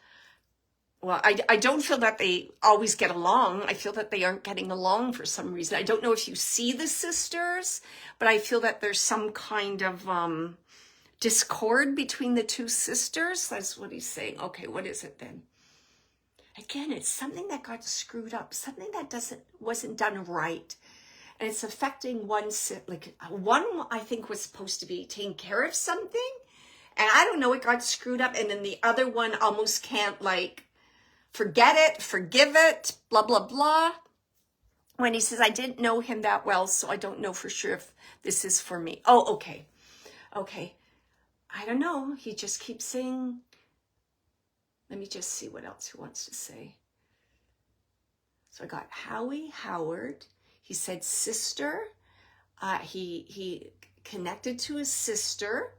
well, I don't feel that they always get along. I feel that they aren't getting along for some reason. I don't know if you see the sisters, but I feel that there's some kind of discord between the two sisters. That's what he's saying. Okay, what is it then? Again, it's something that got screwed up, something that wasn't done right. And it's affecting one, like one I think was supposed to be taking care of something. And I don't know, it got screwed up. And then the other one almost can't like forget it, forgive it, blah, blah, blah. When he says, I didn't know him that well, so I don't know for sure if this is for me. Oh, okay. Okay. I don't know. He just keeps saying, let me just see what else he wants to say. So I got Howie Howard. He said sister. He connected to his sister.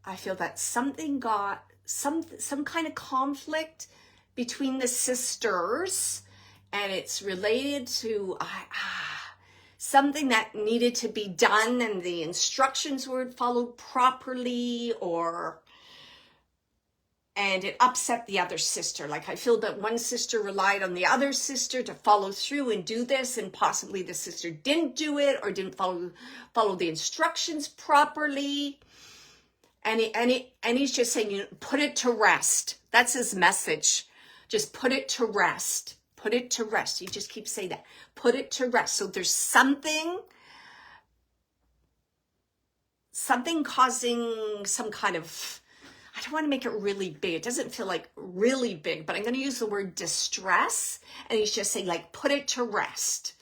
I feel that something got, some kind of conflict between the sisters, and it's related to something that needed to be done and the instructions weren't followed properly, and it upset the other sister. Like I feel that one sister relied on the other sister to follow through and do this, and possibly the sister didn't do it or didn't follow the instructions properly. And he's just saying, you know, put it to rest. That's his message. Just put it to rest. Put it to rest. He just keeps saying that. Put it to rest. So there's something causing some kind of, I don't want to make it really big. It doesn't feel like really big, but I'm going to use the word distress. And he's just saying, like, put it to rest.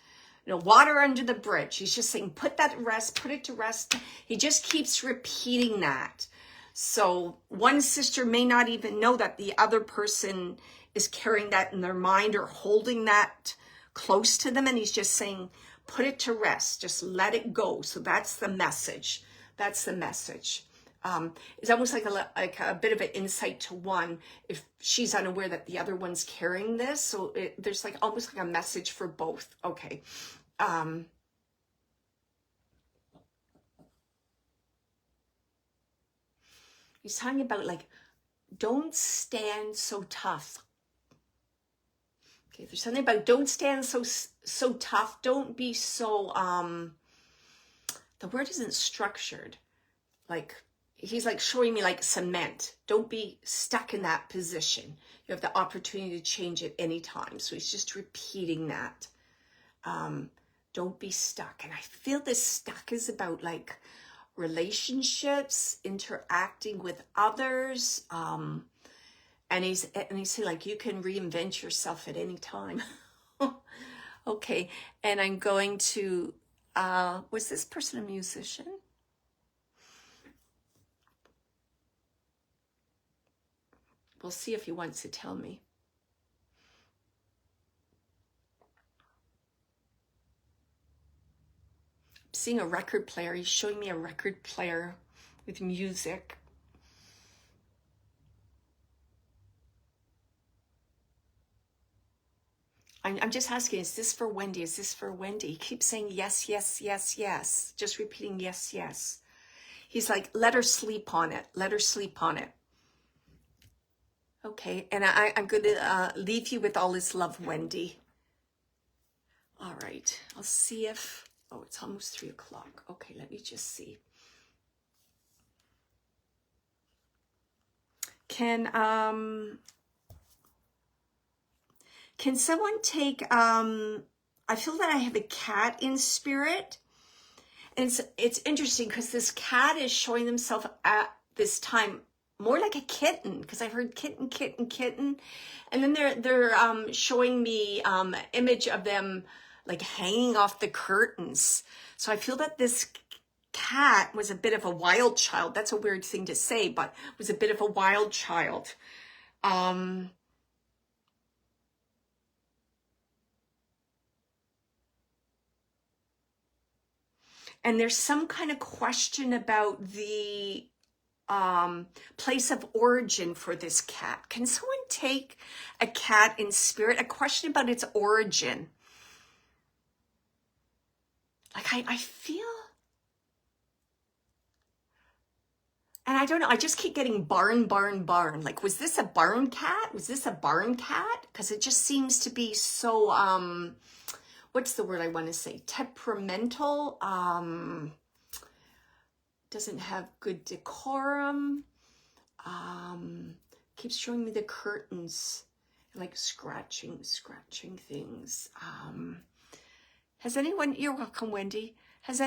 You know, water under the bridge. He's just saying, put that to rest, put it to rest. He just keeps repeating that. So one sister may not even know that the other person is carrying that in their mind or holding that close to them. And he's just saying, put it to rest. Just let it go. So that's the message. That's the message. It's almost like a bit of an insight to one if she's unaware that the other one's carrying this. So there's like almost like a message for both. Okay. He's talking about like, don't stand so tough. Okay, there's something about don't stand so tough. Don't be so, the word isn't structured. Like, he's like showing me like cement. Don't be stuck in that position. You have the opportunity to change it anytime. So he's just repeating that. Don't be stuck. And I feel this stuck is about like relationships, interacting with others. And he's saying like, you can reinvent yourself at any time. Okay. And I'm going to, was this person a musician? We'll see if he wants to tell me. I'm seeing a record player. He's showing me a record player with music. I'm just asking, is this for Wendy? Is this for Wendy? He keeps saying yes, yes, yes, yes. Just repeating yes, yes. He's like, let her sleep on it. Let her sleep on it. Okay, and I'm going to leave you with all this love, Wendy. All right, I'll see if, oh, it's almost 3 o'clock. Okay, let me just see. Can someone take, I feel that I have a cat in spirit. And it's interesting because this cat is showing themselves at this time more like a kitten, because I heard kitten, kitten, kitten. And then they're showing me image of them like hanging off the curtains. So I feel that this cat was a bit of a wild child. That's a weird thing to say, but was a bit of a wild child. And there's some kind of question about the place of origin for this cat. Can someone take a cat in spirit? A question about its origin. Like I feel, and I don't know, I just keep getting barn, barn, barn. Like, was this a barn cat? Was this a barn cat? Because it just seems to be so, what's the word I want to say? Temperamental. Doesn't have good decorum. Keeps showing me the curtains, like scratching things. Has anyone, you're welcome, Wendy. Does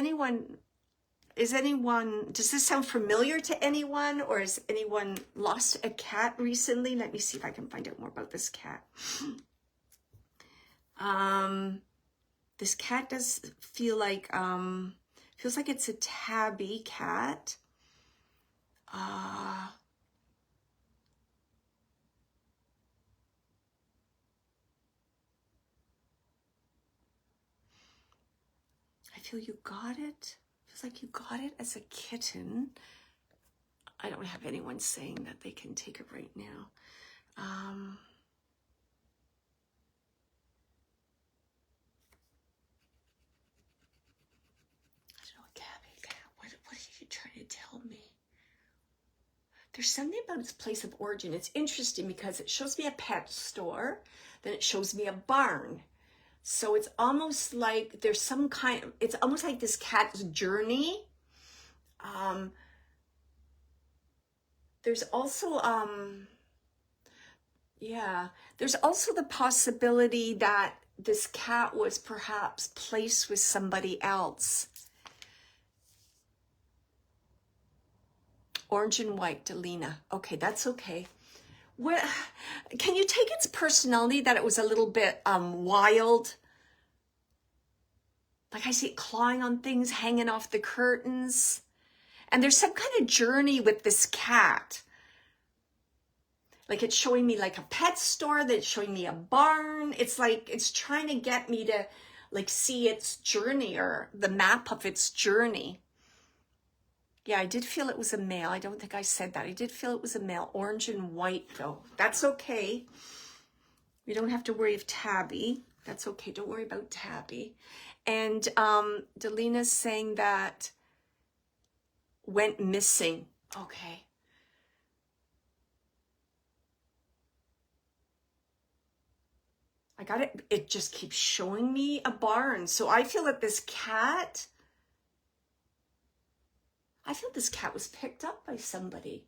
this sound familiar to anyone, or has anyone lost a cat recently? Let me see if I can find out more about this cat. This cat does feel like, feels like it's a tabby cat. I feel you got it. Feels like you got it as a kitten. I don't have anyone saying that they can take it right now. I don't know, Gabby, what are you trying to tell me? There's something about its place of origin. It's interesting because it shows me a pet store, then it shows me a barn. So it's almost like there's some kind of, it's almost like this cat's journey. There's also, there's also the possibility that this cat was perhaps placed with somebody else. Orange and white, Delina. Okay, that's okay. What, can you take its personality that it was a little bit wild? Like I see it clawing on things, hanging off the curtains. And there's some kind of journey with this cat. Like it's showing me like a pet store, that's showing me a barn. It's like it's trying to get me to like see its journey or the map of its journey. Yeah, I did feel it was a male. I don't think I said that. I did feel it was a male. Orange and white though. That's okay. We don't have to worry of Tabby. That's okay. Don't worry about Tabby. And Delina's saying that went missing. Okay. I got it. It just keeps showing me a barn. So I feel that this cat was picked up by somebody.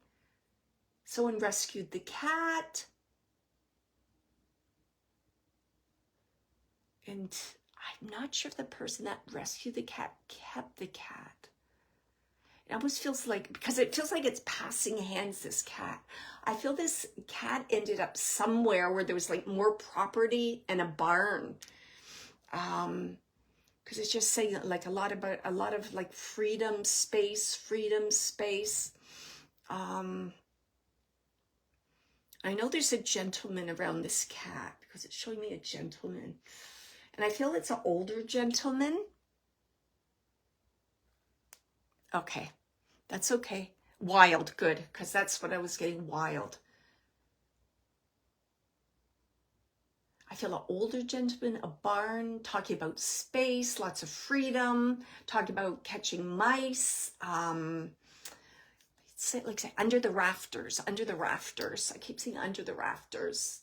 Someone rescued the cat. And I'm not sure if the person that rescued the cat kept the cat. It almost feels like, because it feels like it's passing hands, this cat. I feel this cat ended up somewhere where there was like more property and a barn. Because it's just saying like a lot of like freedom, space. I know there's a gentleman around this cat because it's showing me a gentleman. And I feel it's an older gentleman. Okay, that's okay. Wild, good, because that's what I was getting, wild. I feel an older gentleman, a barn, talking about space, lots of freedom, talking about catching mice. Say under the rafters. I keep seeing under the rafters.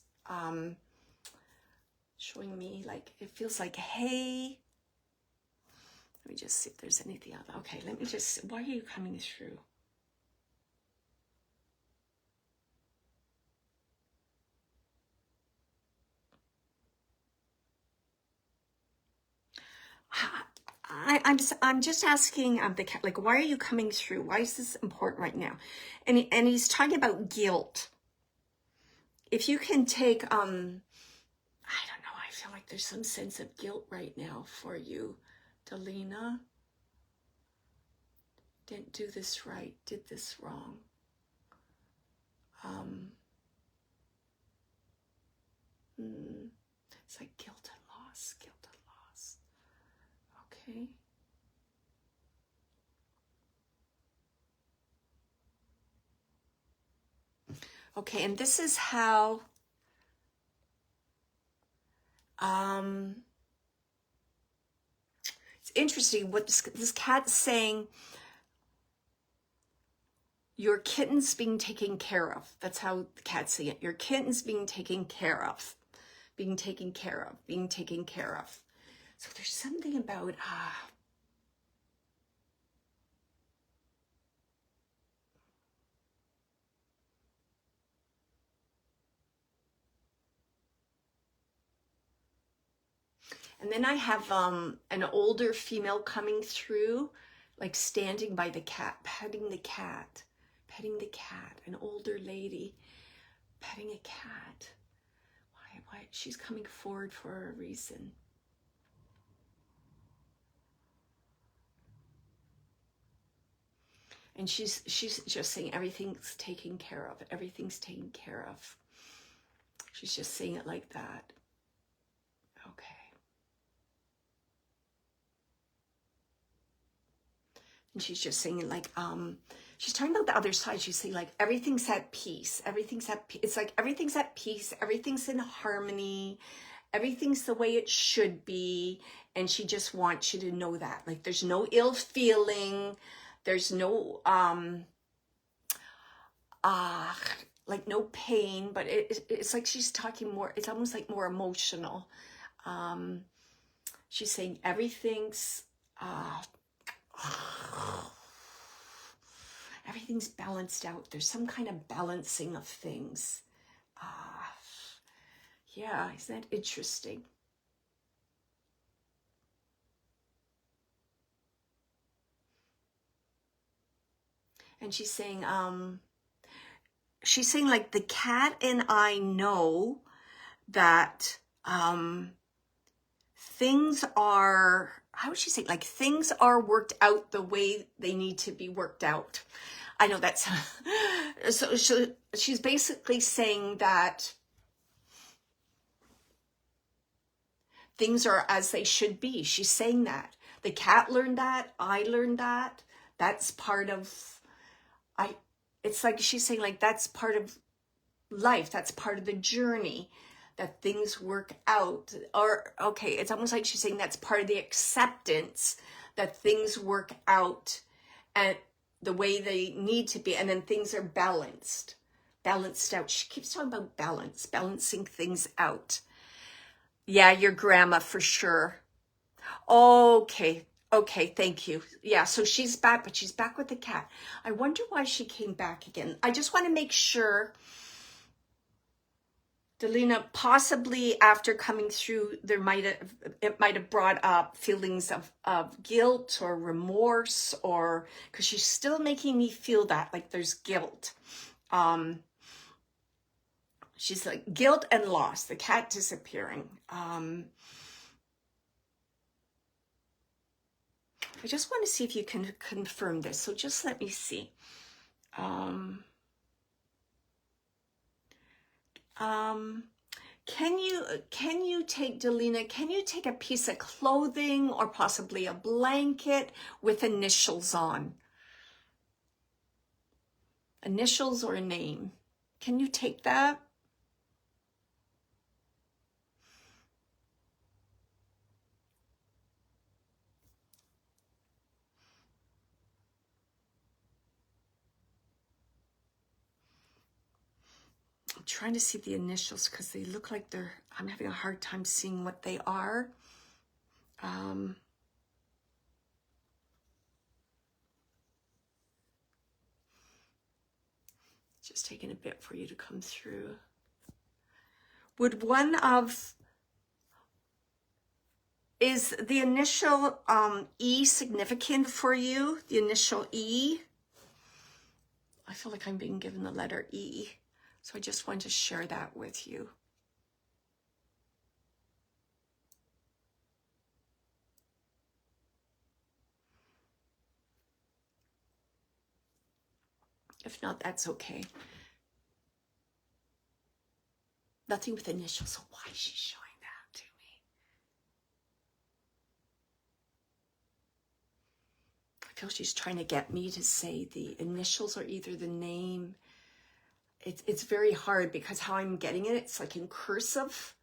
Showing me like, it feels like hay. Let me just see if there's anything else. Okay, let me just, why are you coming through? I'm just asking the cat, like, why are you coming through? Why is this important right now? And he's talking about guilt. If you can take, I don't know, I feel like there's some sense of guilt right now for you, Delina. Didn't do this right, did this wrong. It's like guilt and loss, guilt and loss. Okay. Okay, and this is how it's interesting what this cat's saying. Your kitten's being taken care of. That's how the cat's saying it. Your kitten's being taken care of. Being taken care of. Being taken care of. So there's something about and then I have an older female coming through, like standing by the cat, petting the cat, an older lady petting a cat. Why? She's coming forward for a reason. And she's just saying everything's taken care of. Everything's taken care of. She's just saying it like that. Okay. And she's just saying it like, she's talking about the other side. She's saying like, everything's at peace. Everything's at peace. It's like, everything's at peace. Everything's in harmony. Everything's the way it should be. And she just wants you to know that. Like, there's no ill feeling. There's no, like no pain, but it's like she's talking more, it's almost like more emotional. She's saying everything's, everything's balanced out. There's some kind of balancing of things. Yeah, isn't that interesting? And she's saying like, the cat and I know that things are, how would she say, like things are worked out the way they need to be worked out. I know that's, so she's basically saying that things are as they should be. She's saying that. The cat learned that. I learned that. That's part of, it's like she's saying like, that's part of life. That's part of the journey, that things work out. Or, okay, it's almost like she's saying that's part of the acceptance, that things work out and the way they need to be. And then things are balanced out. She keeps talking about balance, balancing things out. Yeah, your grandma for sure. Okay. Okay, thank you. Yeah, so she's back, but she's back with the cat. I wonder why she came back again. I just want to make sure, Delina, possibly after coming through, it might have brought up feelings of guilt or remorse, or because she's still making me feel that, like there's guilt. She's like guilt and loss, the cat disappearing. I just want to see if you can confirm this. So just let me see. Can you take, Delina, can you take a piece of clothing or possibly a blanket with initials on? Initials or a name? Can you take that? I'm trying to see the initials because they look like they're, I'm having a hard time seeing what they are. Just taking a bit for you to come through. Would one of, Is the initial E significant for you? The initial E? I feel like I'm being given the letter E. So I just wanted to share that with you. If not, that's okay. Nothing with initials, so why is she showing that to me? I feel she's trying to get me to say the initials or either the name. It's very hard because how I'm getting it, it's like in cursive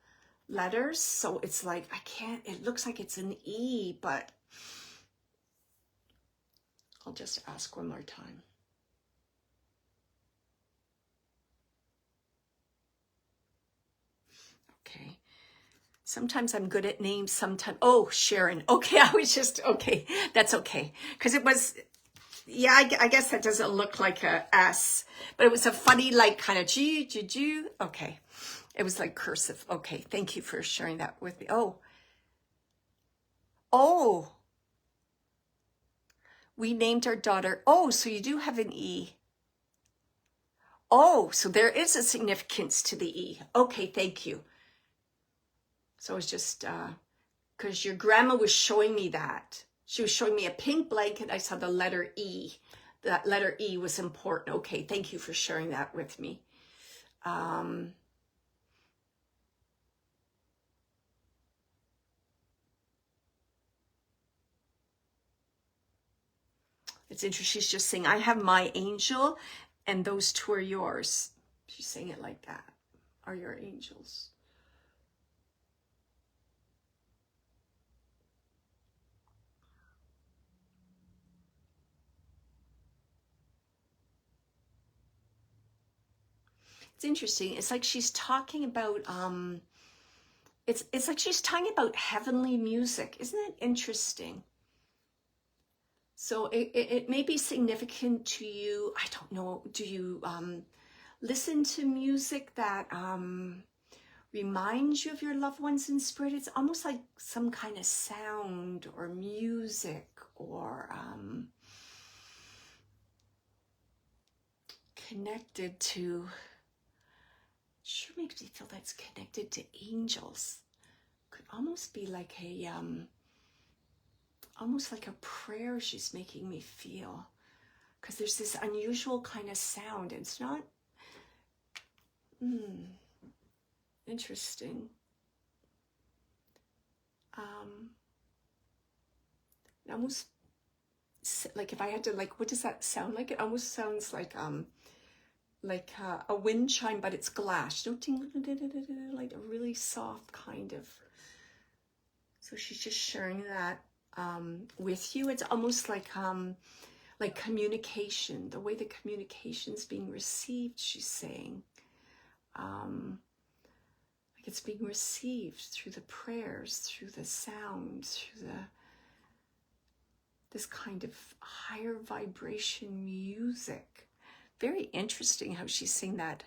letters. So it's like, I can't, it looks like it's an E, but I'll just ask one more time. Okay. Sometimes I'm good at names, sometimes, oh, Sharon. Okay, I was just, okay, that's okay. Because it was, yeah, I guess that doesn't look like a S, but it was a funny, like, kind of G. Okay. It was like cursive. Okay, thank you for sharing that with me. Oh, we named our daughter. Oh, so you do have an E. Oh, so there is a significance to the E. Okay, thank you. So it's just, because your grandma was showing me that. She was showing me a pink blanket. I saw the letter E. That letter E was important. Okay, thank you for sharing that with me. It's interesting. She's just saying, I have my angel and those two are yours. She's saying it like that. Are your angels. It's interesting. It's like she's talking about, it's like she's talking about heavenly music. Isn't that interesting? So it may be significant to you. I don't know. Do you listen to music that reminds you of your loved ones in spirit? It's almost like some kind of sound or music or connected to, sure makes me feel that's connected to angels. Could almost be like a almost like a prayer she's making me feel, because there's this unusual kind of sound. It's not interesting. Almost like if I had to, like, what does that sound like? It almost sounds like a wind chime, but it's glass. Like a really soft kind of. So she's just sharing that with you. It's almost like communication, the way the communication's being received, she's saying. Like it's being received through the prayers, through the sounds, through this kind of higher vibration music. Very interesting how she's saying that.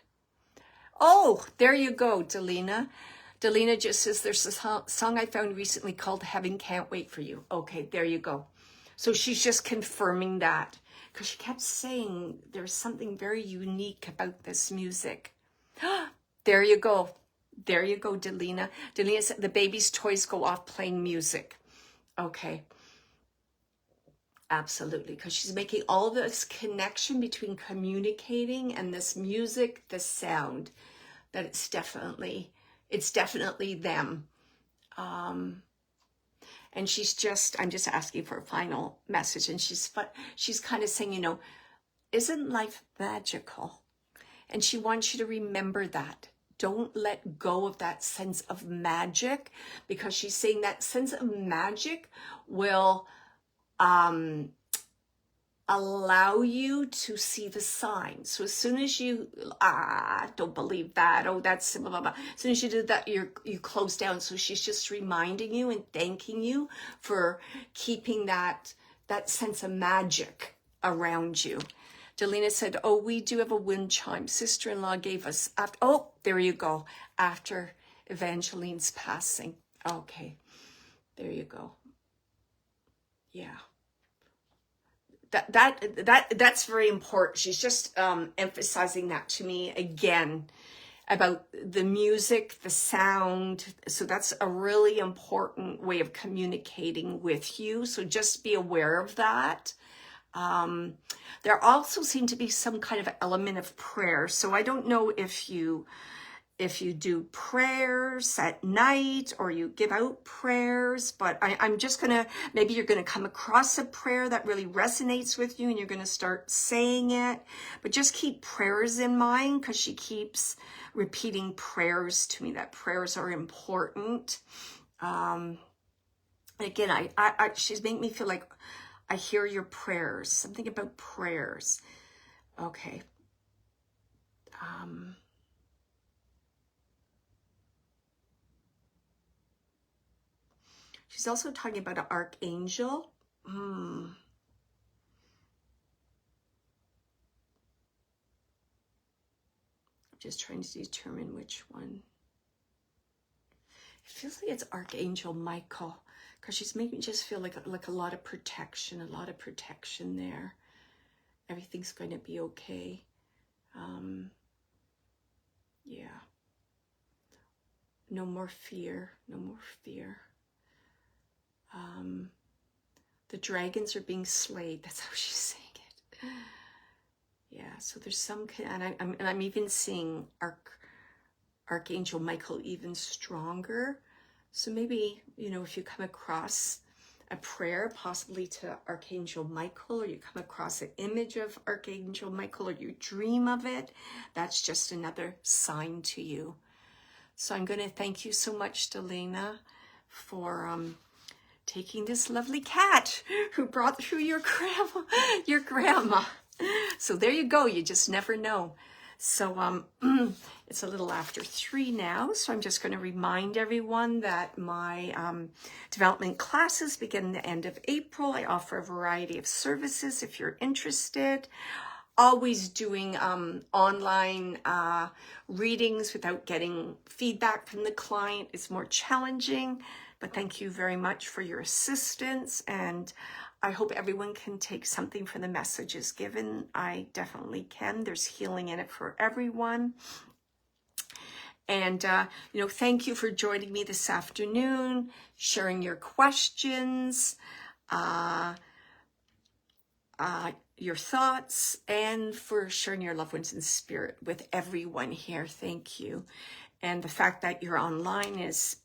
Oh, there you go, Delina. Delina just says, there's a song I found recently called Heaven Can't Wait for You. Okay, there you go. So she's just confirming that, because she kept saying there's something very unique about this music. There you go. There you go, Delina. Delina said the baby's toys go off playing music. Okay. Absolutely, because she's making all this connection between communicating and this music, the sound, that it's definitely them. And she's just, I'm just asking for a final message, and she's kind of saying, isn't life magical? And she wants you to remember that. Don't let go of that sense of magic, because she's saying that sense of magic will allow you to see the signs. So as soon as you don't believe that, oh, that's blah, blah, blah. As soon as you do that, you close down. So she's just reminding you and thanking you for keeping that sense of magic around you. Delina said, oh, we do have a wind chime. Sister-in-law gave us after, oh, there you go, after Evangeline's passing. Okay. There you go. Yeah. That's very important. She's just emphasizing that to me again about the music, the sound. So that's a really important way of communicating with you. So just be aware of that. There also seemed to be some kind of element of prayer. So I don't know if you do prayers at night or you give out prayers, but I'm just gonna, maybe you're gonna come across a prayer that really resonates with you and you're gonna start saying it, but just keep prayers in mind because she keeps repeating prayers to me, that prayers are important. Again, she's making me feel like I hear your prayers, something about prayers. Okay. She's also talking about an archangel. Just trying to determine which one. It feels like it's Archangel Michael, because she's making me just feel like a lot of protection there. Everything's going to be okay. Yeah. No more fear. The dragons are being slayed. That's how she's saying it. Yeah, so there's some, and I'm even seeing Archangel Michael even stronger. So maybe, if you come across a prayer possibly to Archangel Michael, or you come across an image of Archangel Michael, or you dream of it, that's just another sign to you. So I'm going to thank you so much, Delina, for taking this lovely cat who brought through your grandma. So there you go. You just never know. So it's a little after 3 now. So I'm just going to remind everyone that my development classes begin the end of April. I offer a variety of services if you're interested. Always doing online readings without getting feedback from the client is more challenging. But thank you very much for your assistance, and I hope everyone can take something from the messages given. I definitely can. There's healing in it for everyone. And, thank you for joining me this afternoon, sharing your questions, your thoughts, and for sharing your loved ones in spirit with everyone here. Thank you. And the fact that you're online is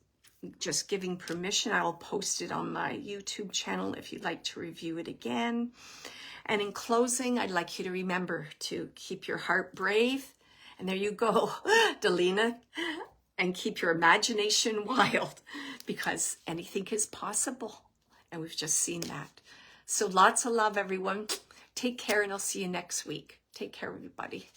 just giving permission. I will post it on my YouTube channel if you'd like to review it again. And in closing, I'd like you to remember to keep your heart brave. And there you go, Delina. And keep your imagination wild, because anything is possible. And we've just seen that. So lots of love, everyone. Take care, and I'll see you next week. Take care, everybody.